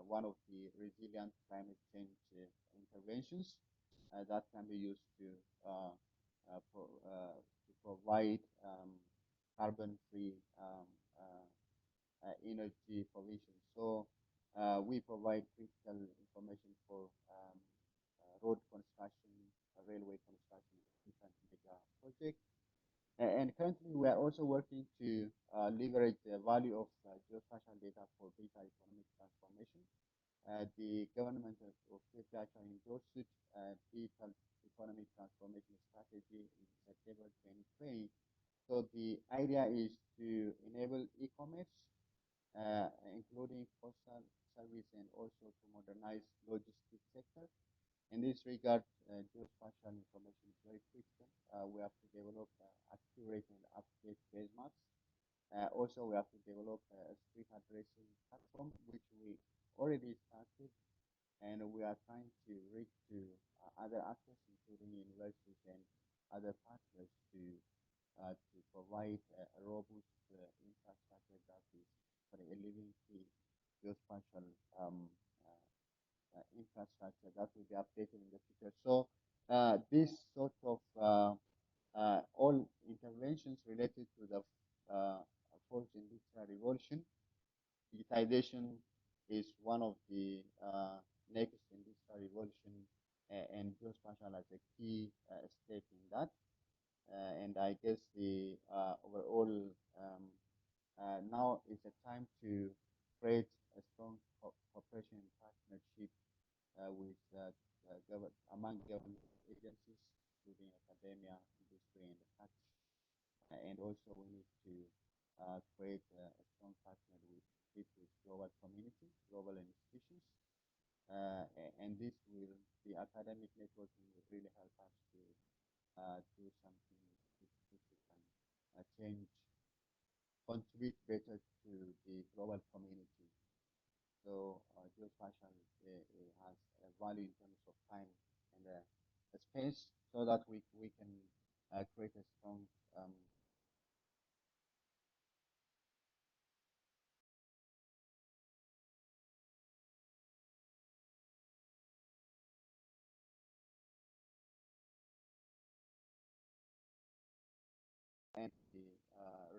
one of the resilient climate change interventions that can be used to provide carbon-free energy provision. So we provide critical information for road construction, railway construction, different mega projects. And currently, we are also working to leverage the value of geospatial data for digital economic transformation. The government of Ethiopia actually endorsed digital economic transformation strategy in September 2020. So the idea is to enable e-commerce, including postal service, and also to modernize logistics sector. In this regard, geospatial information is very critical. We have to develop accurate and up-to-date base maps. Also, we have to develop a street addressing platform, which we already started, and we are trying to reach to other actors, including universities and other partners, to provide a robust infrastructure that is for a living key geospatial infrastructure that will be updated in the future. So this sort of all interventions related to the fourth industrial revolution, digitization is one of the next industrial revolution, and geospatial as a key step in that. And I guess the overall now is a time to create a strong cooperation and partnership with among government agencies, including academia, industry, and the practice. And also we need to create a strong partnership with global community, global institutions. And this will, the academic networking will really help us to do something which we can change contribute better to the global community. So geospatial has a value in terms of time and space, so that we can create a strong and the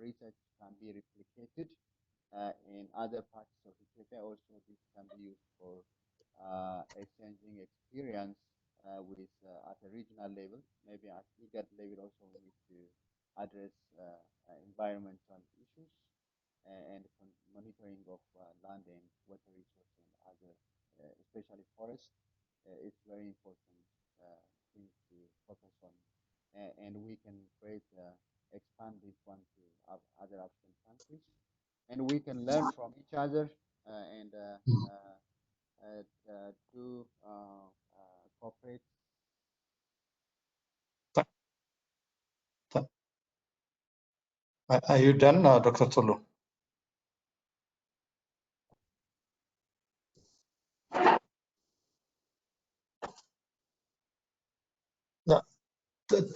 research can be replicated in other parts of Ethiopia. Also, this can be used for exchanging experience with at a regional level. Maybe at IGAD level also we need to address environmental issues and monitoring of land and water resources and other, especially forest. It's very important thing to focus on, and we can create expand this one to other African countries, and we can learn from each other and to cooperate. Are you done, Dr. Tulu? Yeah.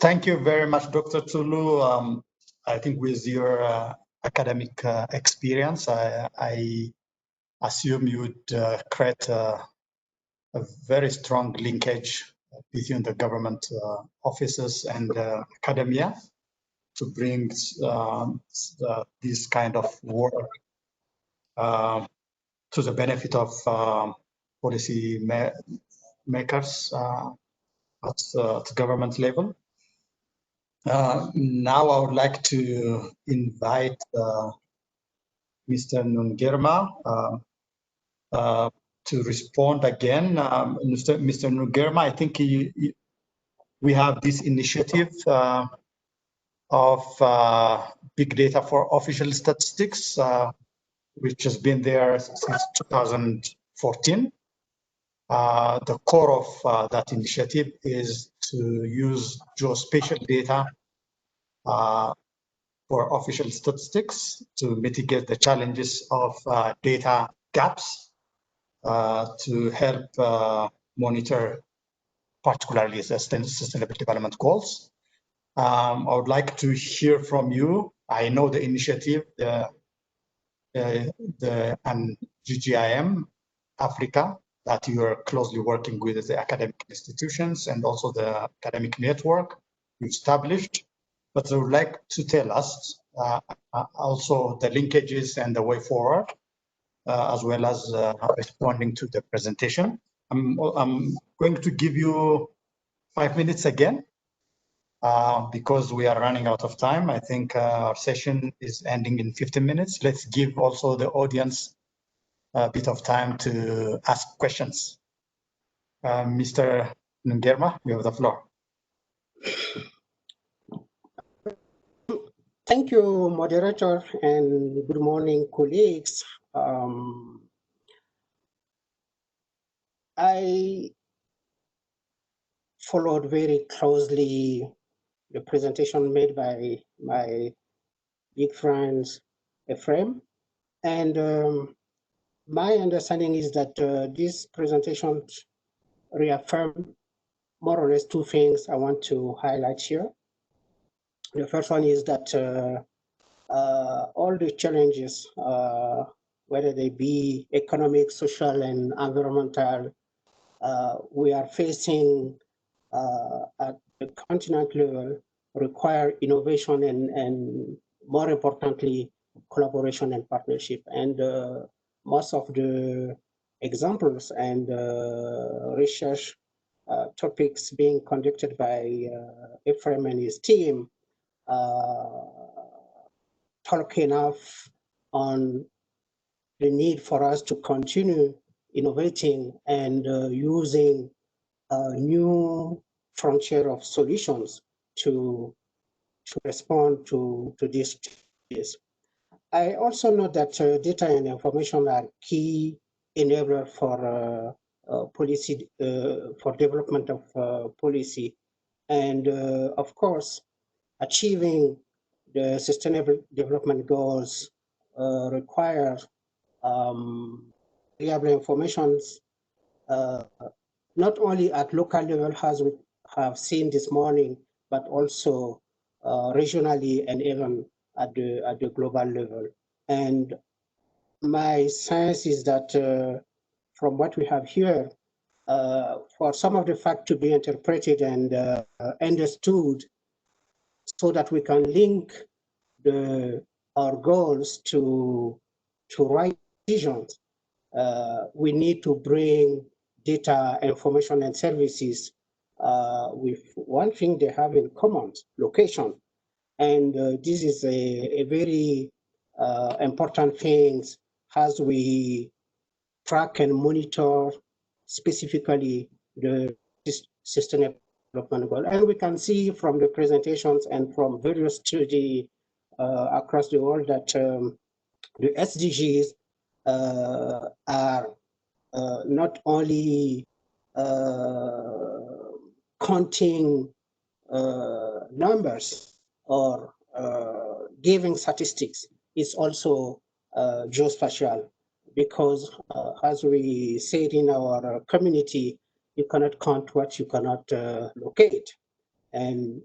Thank you very much, Dr. Tulu. I think with your academic experience, I assume you would create a very strong linkage between the government offices and academia to bring this kind of work to the benefit of policy makers at the government level. Now I would like to invite Mr. Nungerma to respond again. Mr. Nungerma, I think we have this initiative of big data for official statistics, which has been there since 2014. The core of that initiative is to use geospatial data for official statistics to mitigate the challenges of data gaps, to help monitor particularly sustainable development goals. I would like to hear from you. I know the initiative, and GGIM Africa, that you are closely working with the academic institutions and also the academic network you established. But I would like to tell us also the linkages and the way forward, as well as responding to the presentation. I'm going to give you 5 minutes again, because we are running out of time. I think our session is ending in 15 minutes. Let's give also the audience a bit of time to ask questions. Mr. Nungerma, you have the floor. Thank you, moderator, and good morning, colleagues. I followed very closely the presentation made by my big friends, Ephraim, and my understanding is that this presentation reaffirmed more or less two things I want to highlight here. The first one is that all the challenges, whether they be economic, social, and environmental, we are facing at the continent level require innovation and more importantly, collaboration and partnership. And most of the examples and research topics being conducted by Ephraim and his team talk enough on the need for us to continue innovating and using a new frontier of solutions to respond to these challenges. I also know that data and information are key enabler for policy, for development of policy, and of course, achieving the Sustainable Development Goals require reliable information, not only at local level, as we have seen this morning, but also regionally and even at the global level. And my sense is that from what we have here, for some of the facts to be interpreted and understood so that we can link our goals to right decisions, we need to bring data, information, and services with one thing they have in common: location. And this is a very important thing as we track and monitor specifically the sustainable development goal. And we can see from the presentations and from various studies across the world that the SDGs are not only counting numbers or giving statistics, it's also geospatial, because as we said in our community, you cannot count what you cannot locate. And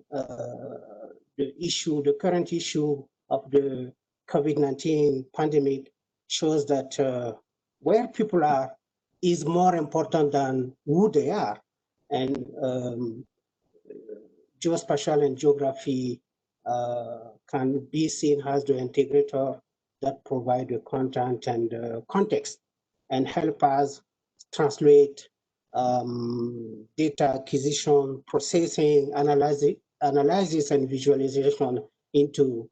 the current issue of the COVID-19 pandemic shows that where people are is more important than who they are. And geospatial and geography can be seen as the integrator that provide the content and context and help us translate data acquisition, processing, analysis and visualization into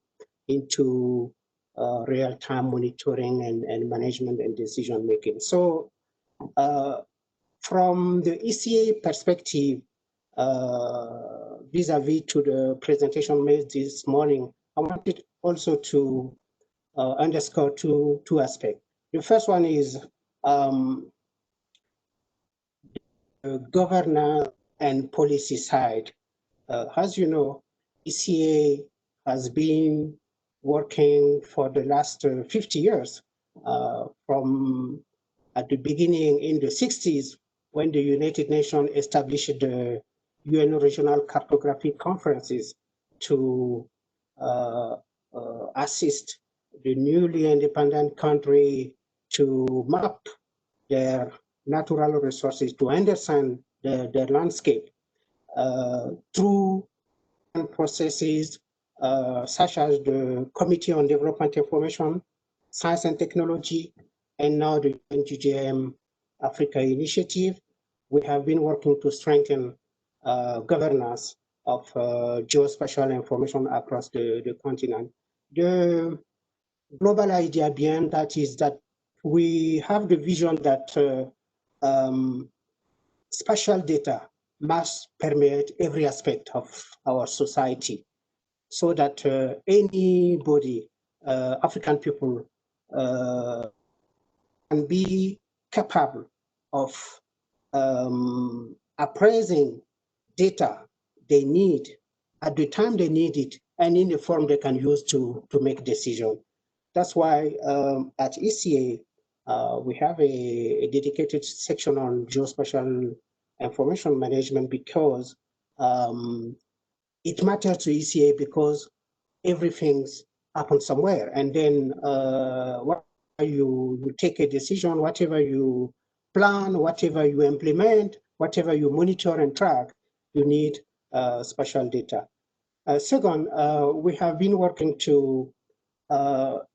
real-time monitoring and management and decision making. So from the ECA perspective, vis-a-vis to the presentation made this morning, I wanted also to underscore two aspects. The first one is the governance and policy side. As you know, ECA has been working for the last 50 years, from at the beginning in the 60s, when the United Nations established the UN Regional Cartography Conferences to assist the newly independent country to map their natural resources, to understand their landscape through processes such as the Committee on Development Information, Science and Technology, and now the NGGM Africa Initiative. We have been working to strengthen governance of geospatial information across the continent. The global idea behind that is that we have the vision that spatial data must permeate every aspect of our society, so that anybody, African people, can be capable of appraising data they need at the time they need it and in the form they can use to make decisions. That's why at ECA, we have a dedicated section on geospatial information management, because it matters to ECA because everything's happens somewhere. And then whatever you take a decision, whatever you plan, whatever you implement, whatever you monitor and track, you need spatial data. Second, we have been working to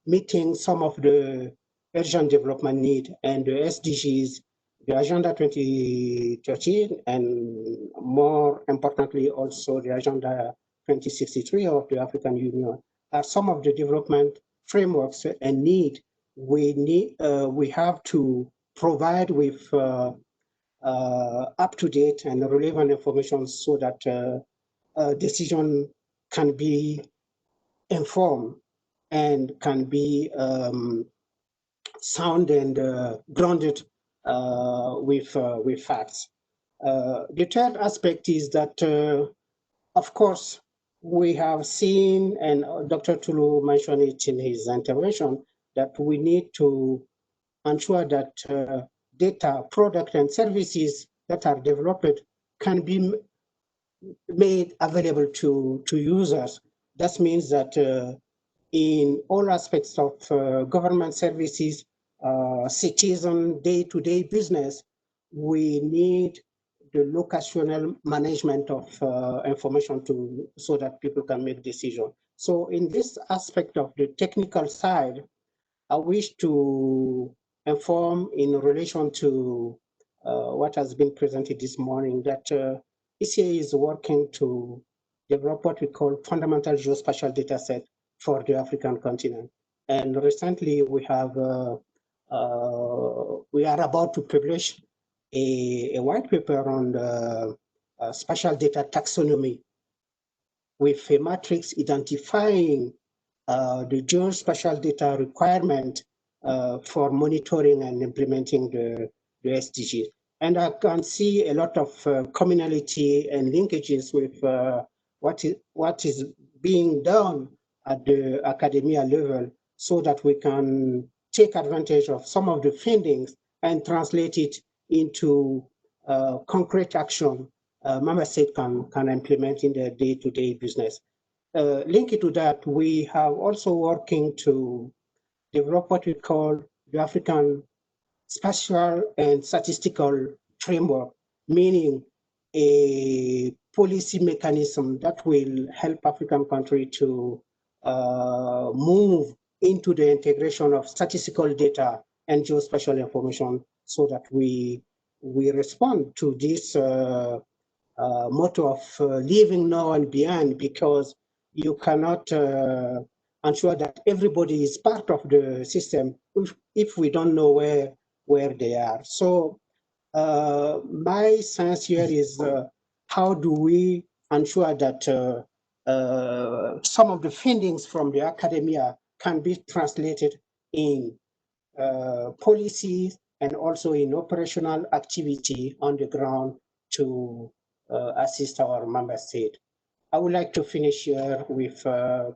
meeting some of the urgent development need and the SDGs, the Agenda 2013, and more importantly also the Agenda 2063 of the African Union are some of the development frameworks and need we have to provide with up-to-date and relevant information so that decision can be informed and can be sound and grounded with facts. The third aspect is that, of course, we have seen, and Dr. Tulu mentioned it in his intervention, that we need to ensure that data, product, and services that are developed can be made available to users. That means that in all aspects of government services, citizen day-to-day business, we need the locational management of information so that people can make decisions. So in this aspect of the technical side, I wish to inform in relation to what has been presented this morning that ECA is working to develop what we call fundamental geospatial data set for the African continent. And recently we are about to publish a white paper on the spatial data taxonomy with a matrix identifying the geospatial data requirement for monitoring and implementing the SDGs. And I can see a lot of commonality and linkages with what is being done at the academia level so that we can take advantage of some of the findings and translate it into concrete action member state can implement in their day-to-day business. Linked to that, we have also working to develop what we call the African Spatial and Statistical Framework, meaning a policy mechanism that will help African countries to move into the integration of statistical data and geospatial information so that we respond to this motto of living now and beyond, because you cannot ensure that everybody is part of the system if we don't know where they are. So my sense here is how do we ensure that some of the findings from the academia can be translated in policies and also in operational activity on the ground to assist our member state. I would like to finish here with the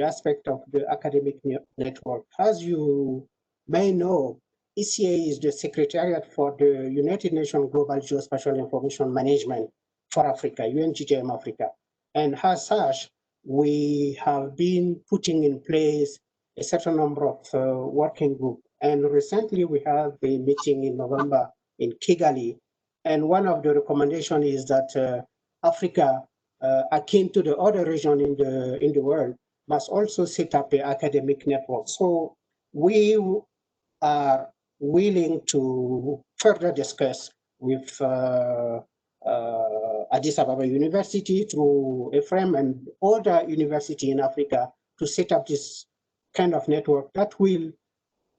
aspect of the academic network. As you may know, ECA is the Secretariat for the United Nations Global Geospatial Information Management for Africa, UNGGM Africa. And as such, we have been putting in place a certain number of working groups. And recently we had a meeting in November in Kigali. And one of the recommendations is that Africa, akin to the other region in the world, must also set up an academic network. So we are willing to further discuss with Addis Ababa University through EFREM and other universities in Africa to set up this kind of network that will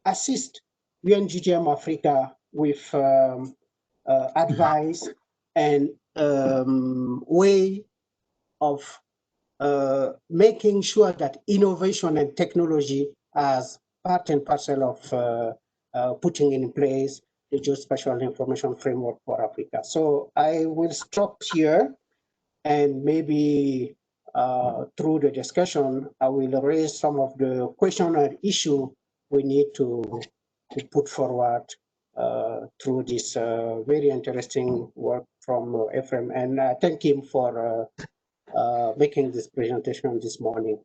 assist UNGGM Africa with advice and way of making sure that innovation and technology as part and parcel of putting in place the geospatial information framework for Africa. So I will stop here, and maybe through the discussion, I will raise some of the question or issue we need to put forward through this very interesting work from Ephraim. And thank him for making this presentation this morning.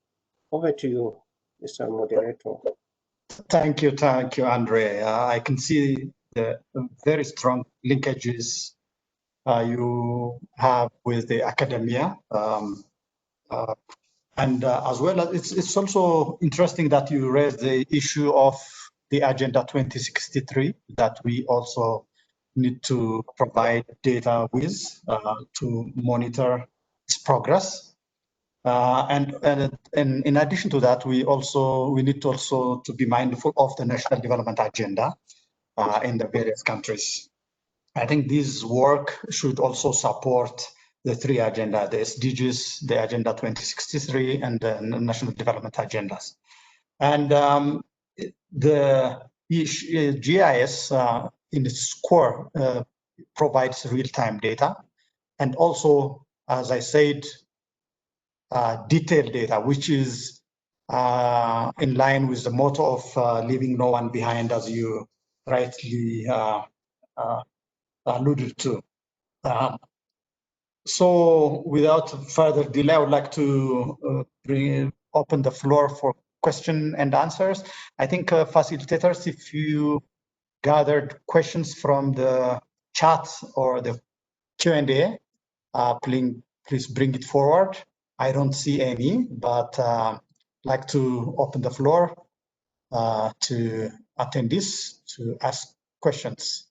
Over to you, Mr. Moderator. Thank you, Andre. I can see the very strong linkages you have with the academia. And as well as it's also interesting that you raised the issue of the Agenda 2063 that we also need to provide data with to monitor its progress. And in addition to that, we need to also to be mindful of the national development agenda in the various countries. I think this work should also support the three agendas, the SDGs, the Agenda 2063, and the national development agendas. And the GIS in its core provides real-time data. And also, as I said, detailed data, which is in line with the motto of leaving no one behind, as you rightly alluded to. So without further delay, I would like to open the floor for question and answers. I think facilitators, if you gathered questions from the chat or the Q&A, please bring it forward. I don't see any, but like to open the floor to attendees to ask questions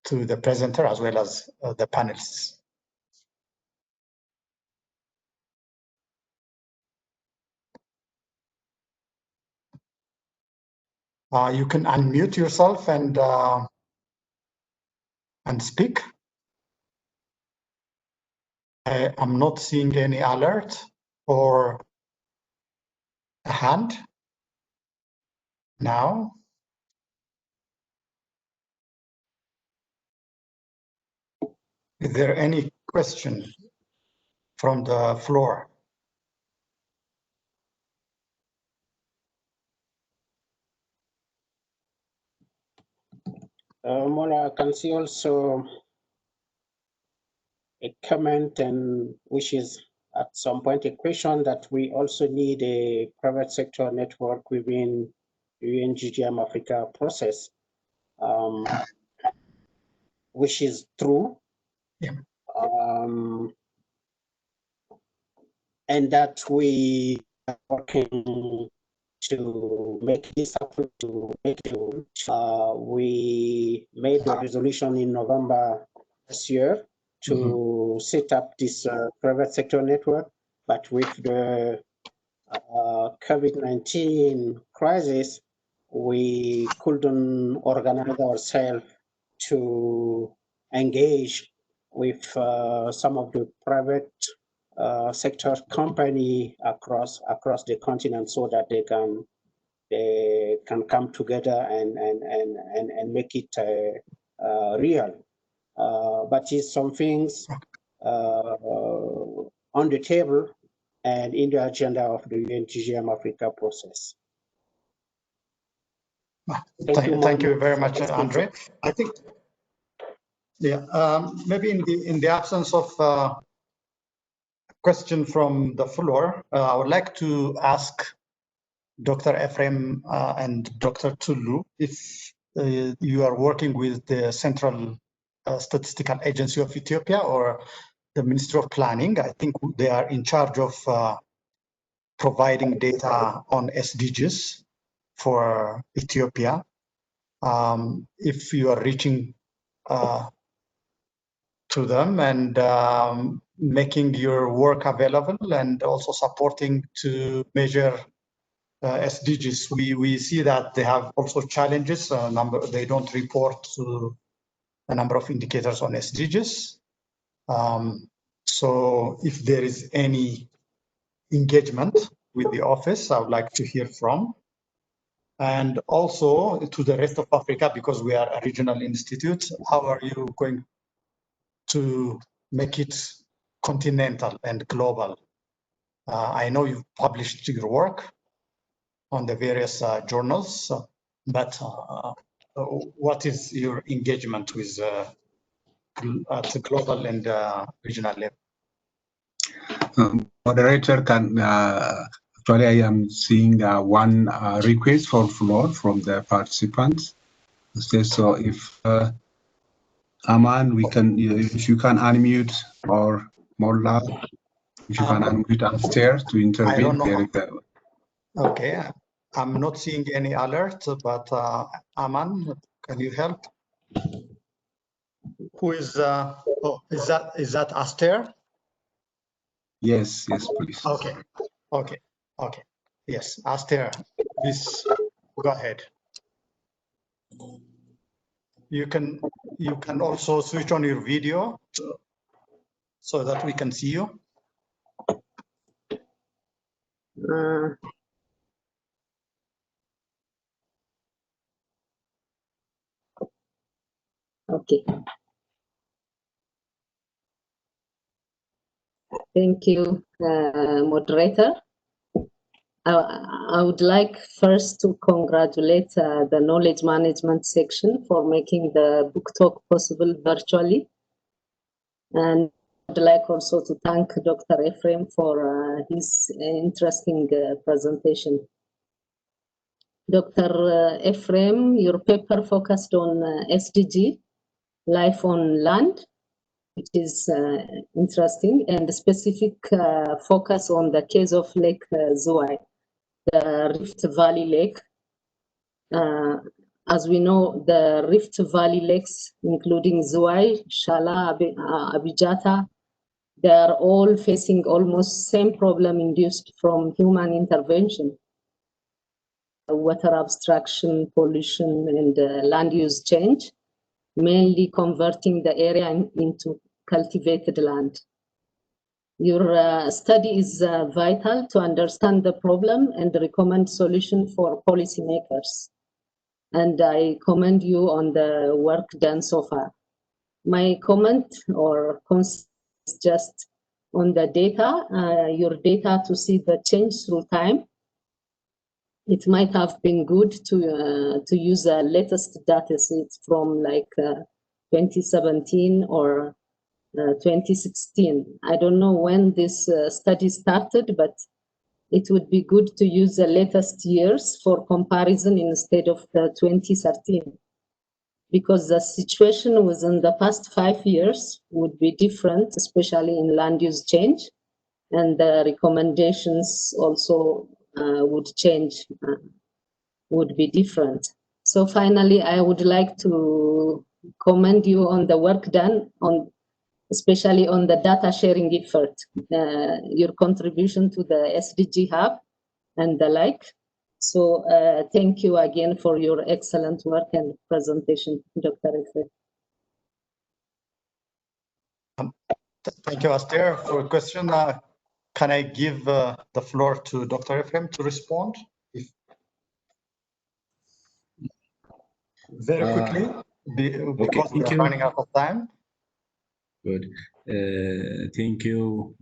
to the presenter as well as the panelists. You can unmute yourself and speak. I'm not seeing any alert or a hand now. Is there any question from the floor? Mola, I can see also a comment, and which is at some point a question that we also need a private sector network within the UNGGM Africa process, which is true. Yeah. And that we are working to make this happen, we made a resolution in November this year to set up this private sector network, but with the COVID-19 crisis, we couldn't organize ourselves to engage with some of the private sector company across the continent so that they can come together and make it real. But it's some things on the table and in the agenda of the UNGGM Africa process. Thank you very much, Andre. I think, yeah, maybe in the absence of question from the floor, I would like to ask Dr. Ephraim and Dr. Tulu if you are working with the Central Statistical Agency of Ethiopia or the Ministry of Planning. I think they are in charge of providing data on SDGs for Ethiopia. If you are reaching to them and making your work available and also supporting to measure SDGs, we see that they have also challenges. They don't report to a number of indicators on SDGs. So if there is any engagement with the office, I would like to hear from. And also to the rest of Africa, because we are a regional institute, how are you going to make it continental and global? I know you've published your work on the various journals, but what is your engagement with at the global and regional level? Moderator, actually I am seeing one request for floor from the participants. So if Aman, if you can unmute, or Molla, if you can unmute upstairs to intervene. I don't know. Okay, I'm not seeing any alert, but Aman, can you help? Who is? Oh, is that Aster? Yes, please. Okay. Yes, Aster, please go ahead. You can also switch on your video so that we can see you. Okay. Thank you, moderator. I would like first to congratulate the knowledge management section for making the book talk possible virtually. And I'd like also to thank Dr. Ephraim for his interesting presentation. Dr. Ephraim, your paper focused on SDG, life on land, which is interesting, and the specific focus on the case of Lake Zuai, the Rift Valley Lake. As we know, the Rift Valley lakes, including Zuai, Shala, Abijata, they are all facing almost same problem induced from human intervention. Water abstraction, pollution, and land use change, mainly converting the area into cultivated land. Your study is vital to understand the problem and recommend solution for policymakers. And I commend you on the work done so far. My comment or concern is just on the data, your data to see the change through time. It might have been good to use the latest data set from like 2017 or 2016. I don't know when this study started, but it would be good to use the latest years for comparison instead of the 2013, because the situation within the past 5 years would be different, especially in land use change, and the recommendations also would change, would be different. So finally, I would like to commend you on the work done on, especially on the data sharing effort, your contribution to the SDG Hub and the like. So thank you again for your excellent work and presentation, Dr. Efe. Thank you, Aster, for a question. Can I give the floor to Dr. Ephraim to respond? Very quickly, because we are running out of time. Good. Thank you,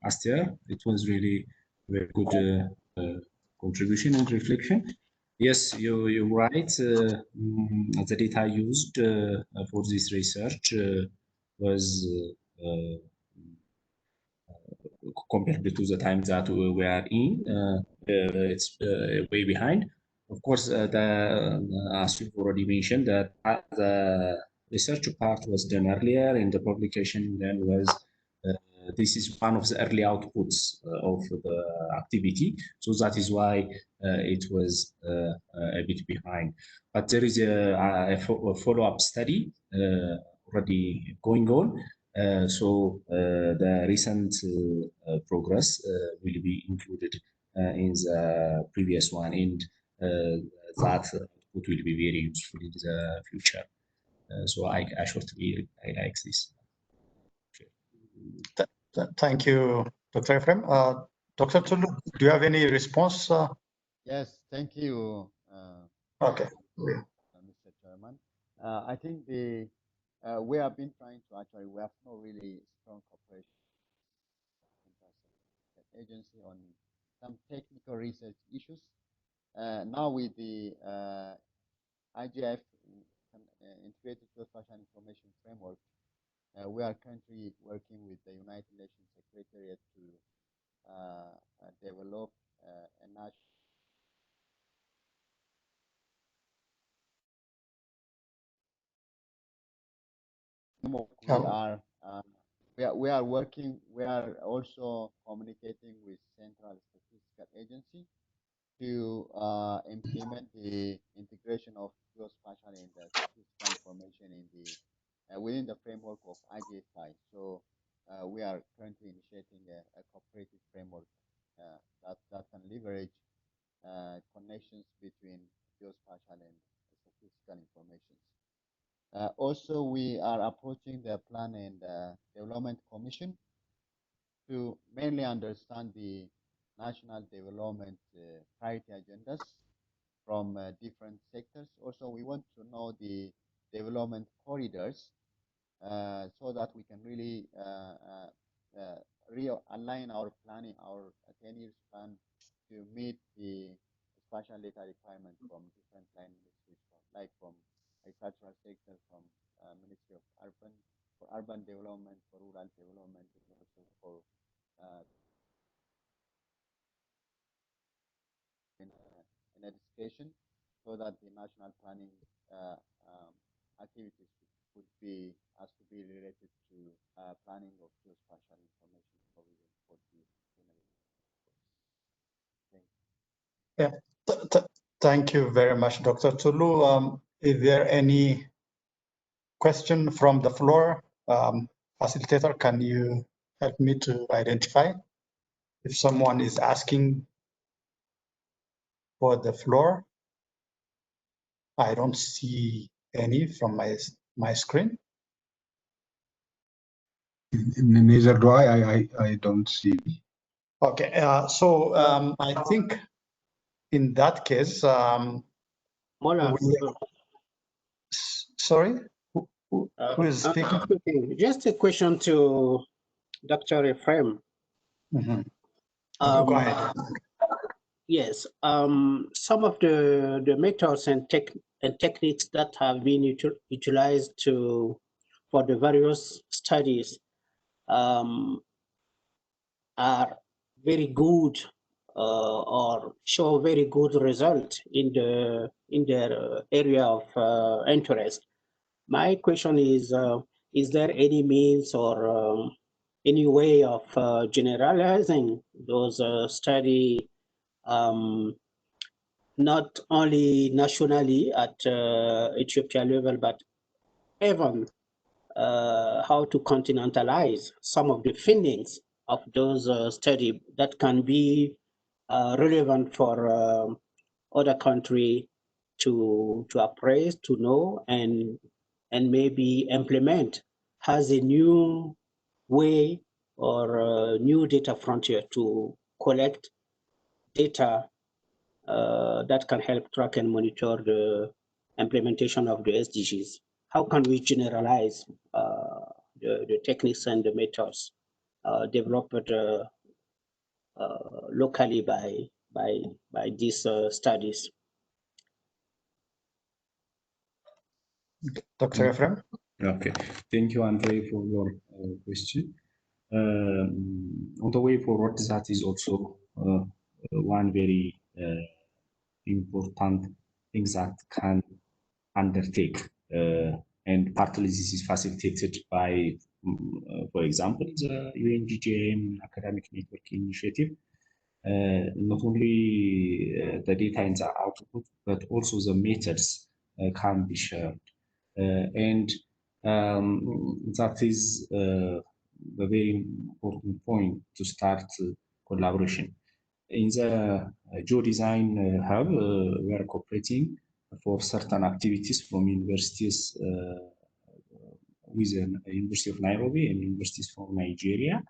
Aster. It was really very good contribution and reflection. Yes, you're right. The data used for this research was compared to the time that we are in, it's way behind. Of course, as you've already mentioned, that the research part was done earlier, and the publication then was. This is one of the early outputs of the activity, so that is why it was a bit behind. But there is a follow-up study already going on. So the recent progress will be included in the previous one, and that output will be very useful in the future. So I shortly like this. Thank you, Dr. Ephraim. Dr. Tulu, do you have any response? Yes, thank you. Okay. Mr. Chairman. I think we have been trying to actually, we have no really strong cooperation with the agency on some technical research issues. Now with the IGF Integrated Geospatial Information Framework, we are currently working with the United Nations Secretariat to develop a national we are working. We are also communicating with Central Statistical Agency to implement the integration of geospatial and statistical information in the within the framework of IGFI. So we are currently initiating a cooperative framework that can leverage connections between geospatial and statistical information. Also, we are approaching the Plan and Development Commission to mainly understand the national development priority agendas from different sectors. Also, we want to know the development corridors so that we can really realign our planning, our 10-year plan to meet the spatial data requirement from different line ministries, like from agricultural sector, from Ministry of Urban Development, for rural development, and also for in education, so that the national planning activities would be to be related to planning of geospatial information provision for the Yeah, thank you very much, Dr. Tulu. Is there any question from the floor? Facilitator, can you help me to identify if someone is asking for the floor? I don't see any from my screen. Neither do I. I don't see. Okay, so I think in that case, Mola, sorry, who is speaking? Just a question to Dr. Ephraim. Mm-hmm. Go ahead. Yes, some of the methods and techniques that have been utilized for the various studies are very good or show very good result in their area of interest. My question is there any means or any way of generalizing those study not only nationally at Ethiopia level, but even how to continentalize some of the findings of those studies that can be relevant for other country to appraise, to know, and maybe implement as a new way or a new data frontier to collect data that can help track and monitor the implementation of the SDGs. How can we generalize the techniques and the methods developed locally by these studies? Dr. Ephraim? Okay, thank you, Andre, for your question. On the way forward, that is also one very important thing that can undertake, and partly this is facilitated by, for example, the UNGGM Academic Network Initiative. Not only the data and the output, but also the methods can be shared. And that is a very important point to start collaboration. In the GeoDesign Hub, we are cooperating for certain activities from universities with the University of Nairobi and universities from Nigeria.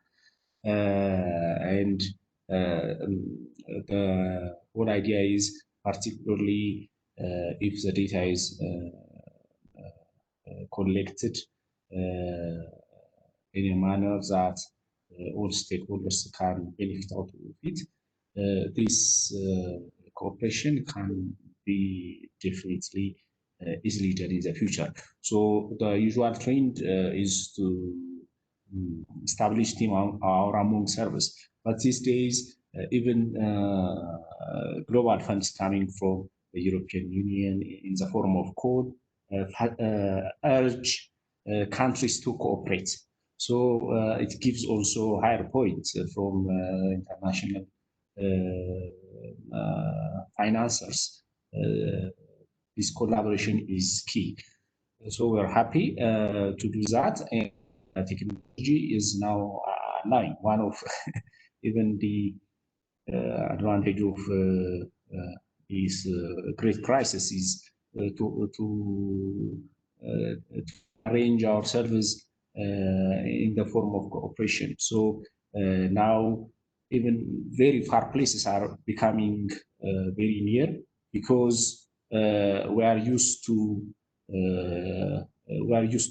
And the whole idea is particularly if the data is collected in a manner that all stakeholders can benefit out of it. This cooperation can be definitely easily done in the future. So the usual trend is to establish team or among service, but these days even global funds coming from the European Union in the form of code urge countries to cooperate. So it gives also higher points from international financiers. This collaboration is key. So we're happy to do that, and technology is now aligned. One of even the advantage of this great crisis is to arrange our service in the form of cooperation. So now even very far places are becoming very near, because we are used to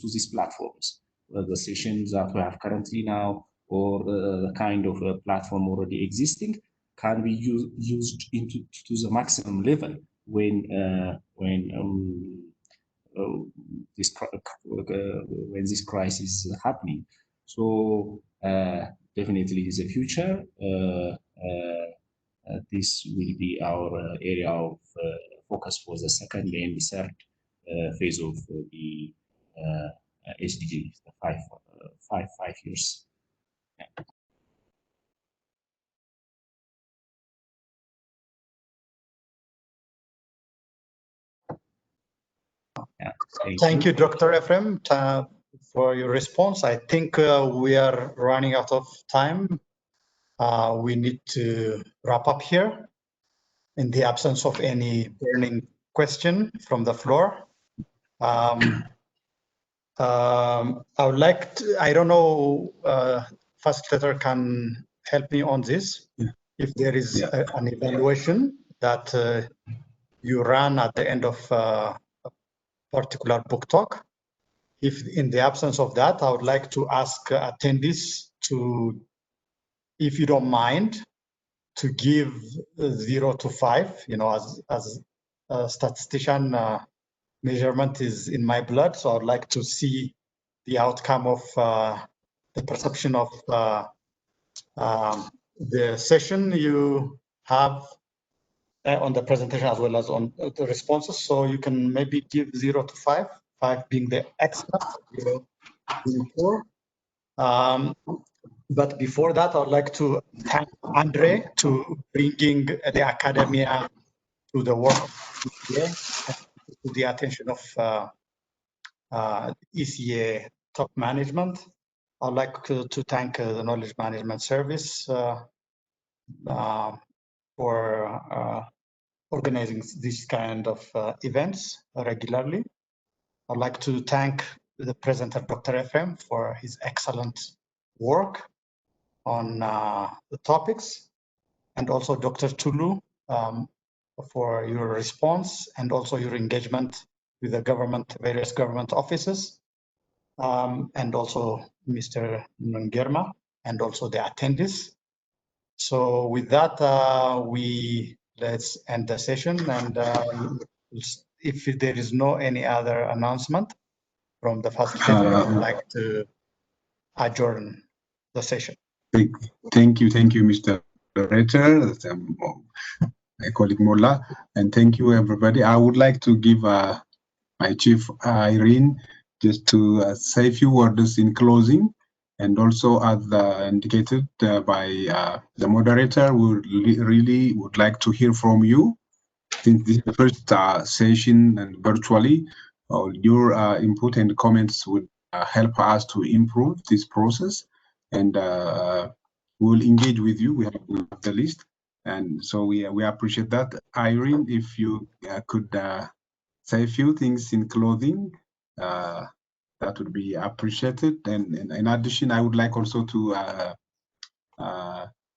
these platforms. The sessions that we have currently now or the kind of platform already existing can be used to the maximum level when this crisis is happening. So definitely in the future, this will be our area of focus for the second and the third phase of the SDG, the five years. Yeah. Yeah, thank you, Dr. Ephraim, for your response. I think we are running out of time. We need to wrap up here in the absence of any burning question from the floor. I would like to, I don't know, facilitator can help me on this. Yeah. If there is an evaluation that you run at the end of a particular book talk, if in the absence of that, I would like to ask attendees to, if you don't mind, to give 0 to 5, you know, as a statistician, measurement is in my blood, so I'd like to see the outcome of the perception of the session you have on the presentation as well as on the responses. So you can maybe give 0 to 5, 5 being the excellent, 0 being poor. But before that, I would like to thank Andre to bringing the academia to the work here, to the attention of ECA top management. I'd like to thank the Knowledge Management Service for organizing this kind of events regularly. I'd like to thank the presenter, Dr. Ephraim, for his excellent work on the topics, and also Dr. Tulu for your response and also your engagement with the government, various government offices, and also Mr. Ngerma, and also the attendees. So with that, let's end the session, and if there is no any other announcement from the facilitator, I would like to adjourn the session. Thank you, Mr. Director, my colleague Mola, and thank you, everybody. I would like to give my chief, Irene, just to say a few words in closing, and also as indicated by the moderator, we really would like to hear from you. Since this is the first session and virtually, your input and comments would help us to improve this process, and we'll engage with you. We have the list, and so we appreciate that. Irene, if you could say a few things in closing, that would be appreciated. And in addition, I would like also to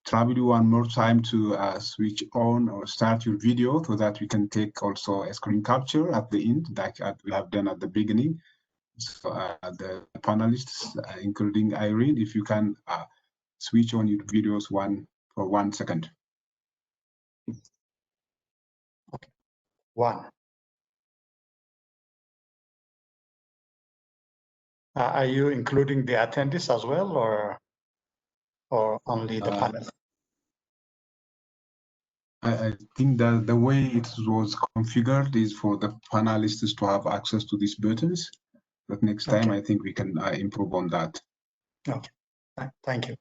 trouble you one more time to switch on or start your video so that we can take also a screen capture at the end, like we have done at the beginning. So the panelists, including Irene, if you can switch on your videos for 1 second. Okay. 1. Are you including the attendees as well, or only the panel? I think that the way it was configured is for the panelists to have access to these buttons. But next time, I think we can improve on that. Okay, thank you.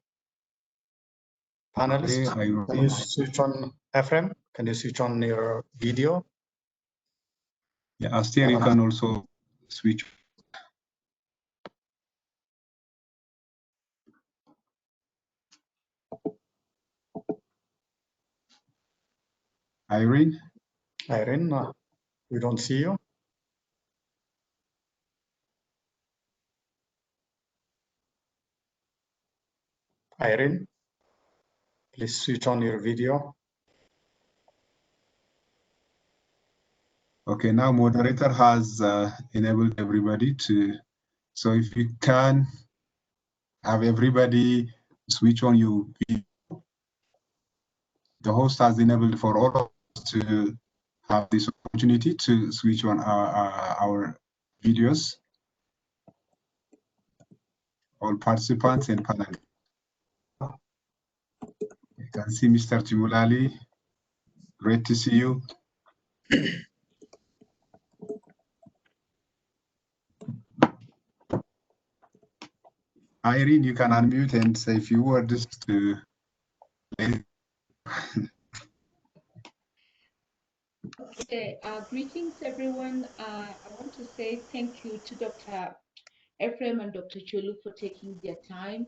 Panelists, okay, can you switch on, Ephraim? Can you switch on your video? Yeah, Aster, you can also switch. Irene? Irene, we don't see you. Irene, please switch on your video. Okay, now moderator has enabled everybody to, so if you can have everybody switch on your video. The host has enabled for all of us to have this opportunity to switch on our videos. All participants and panelists. You can see Mr. Timulali. Great to see you. Irene, you can unmute and say a few words to. Okay, greetings everyone. I want to say thank you to Dr. Ephraim and Dr. Chulu for taking their time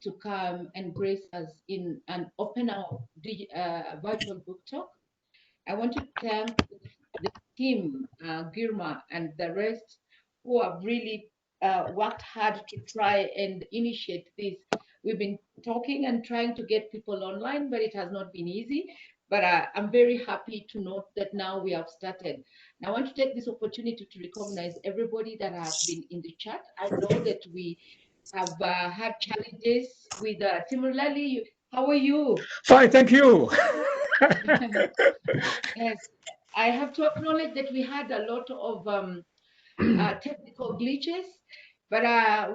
to come and grace us in and open our virtual book talk. I want to thank the team, Girma and the rest who have really worked hard to try and initiate this. We've been talking and trying to get people online, but it has not been easy. But I'm very happy to note that now we have started. Now, I want to take this opportunity to recognize everybody that has been in the chat. I know that we have had challenges with Timurlali. How are you? Fine, thank you. Yes, I have to acknowledge that we had a lot of technical glitches, but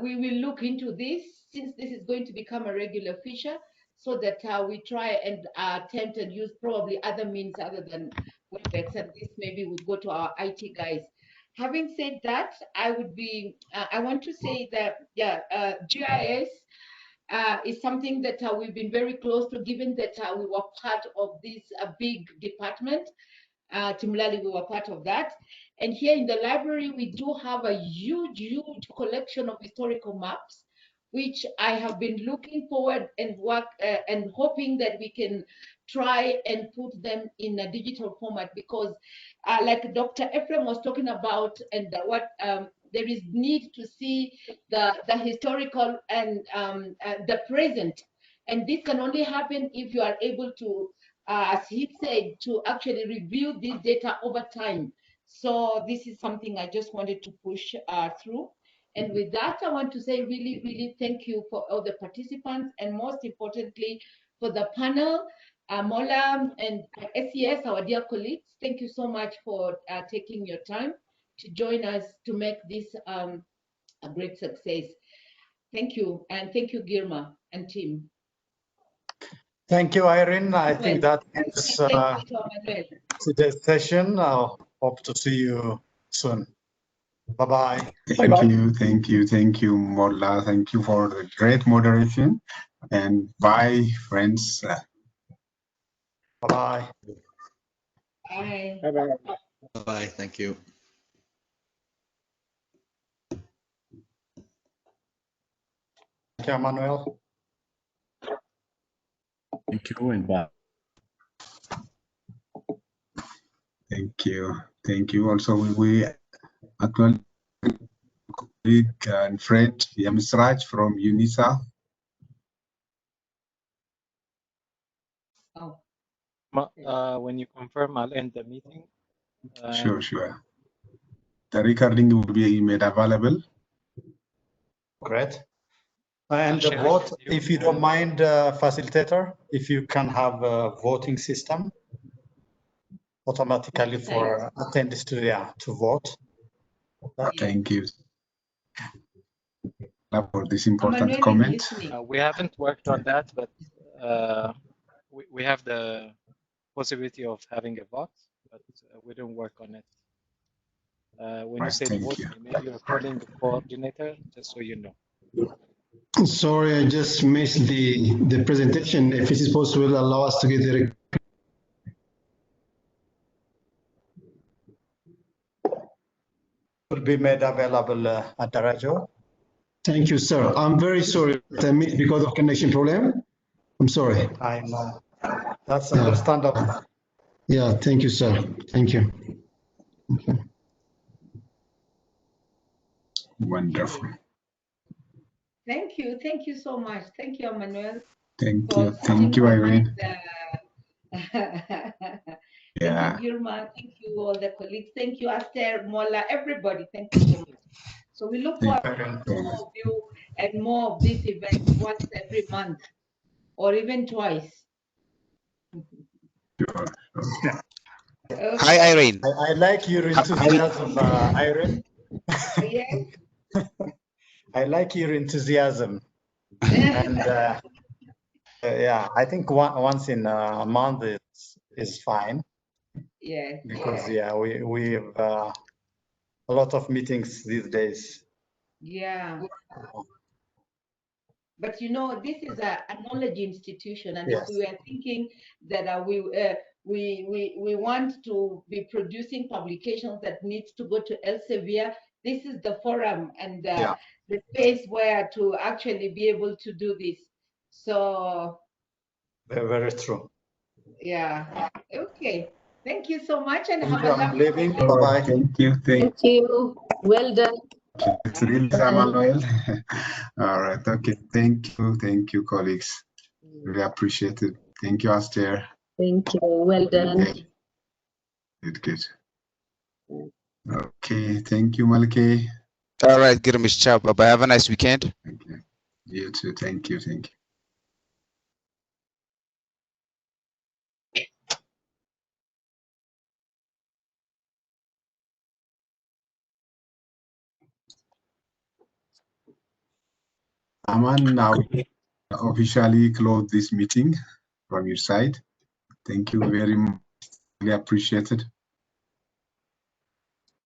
we will look into this since this is going to become a regular feature so that we try and attempt and use probably other means other than WebEx, and this maybe would go to our IT guys. Having said that, I want to say that, GIS is something that we've been very close to, given that we were part of this big department. Timulali, we were part of that. And here in the library, we do have a huge, huge collection of historical maps, which I have been looking forward and and hoping that we can try and put them in a digital format, because like Dr. Ephraim was talking about, and what there is need to see the historical and the present. And this can only happen if you are able to, as he said, to actually review this data over time. So this is something I just wanted to push through. And with that, I want to say really, really thank you for all the participants, and most importantly, for the panel, Mola and SES, our dear colleagues. Thank you so much for taking your time to join us to make this a great success. Thank you, and thank you, Girma and team. Thank you, Irene. I think that ends today's session. Hope to see you soon. Bye-bye. Thank you, Mola. Thank you for the great moderation. And bye, friends. Bye-bye. Bye. Bye-bye. Bye. Thank you. Thank you, Emmanuel. Thank you and bye. Thank you. Thank you. Also, we acknowledge colleague and friend Yamis Raj from UNISA. When you confirm, I'll end the meeting. Sure. The recording will be made available. Great. And the vote, if you don't mind, facilitator, if you can have a voting system automatically for attendees to vote. Thank you for this important comment. We haven't worked on that, but we have the possibility of having a vote, but we don't work on it. When you say voting, maybe you're calling the coordinator, just so you know. Sorry, I just missed the presentation. If it is possible, allow us to get the will be made available at the radio. Thank you, sir. I'm very sorry because of connection problem. I'm sorry. I know. That's understandable. Yeah, thank you, sir. Thank you. Okay. Wonderful. Thank you so much. Thank you, Emmanuel. Thank you, Irene. Thank you, Girma. Thank you, all the colleagues. Thank you, Aster, Mola, everybody. Thank you so much. So we look forward to more of you and more of these events once every month. or even twice. Hi, Irene. I like your enthusiasm, Irene. Yes. I like your enthusiasm. And yeah, I think once in a month is fine. Yes. Because yeah, we have a lot of meetings these days. Yeah. But you know, this is a knowledge institution, and Yes. if we were thinking that we want to be producing publications that needs to go to Elsevier, this is the forum and the space where to actually be able to do this. So very true. Yeah. Okay. Thank you so much, and Thank have you. a I'm lovely leaving. day. Bye-bye. Thank you. Thank you. Well done. It's really Manuel. All right. Okay. Thank you. Thank you, colleagues. Really appreciate it. Thank you, Aster. Thank you. Well done. Good. Okay. Thank you, Malke. All right, Girmish. Ciao. Bye-bye. Have a nice weekend. Okay. You too. Thank you. Thank you. Aman, now officially close this meeting from your side. Thank you very much. Really appreciate it.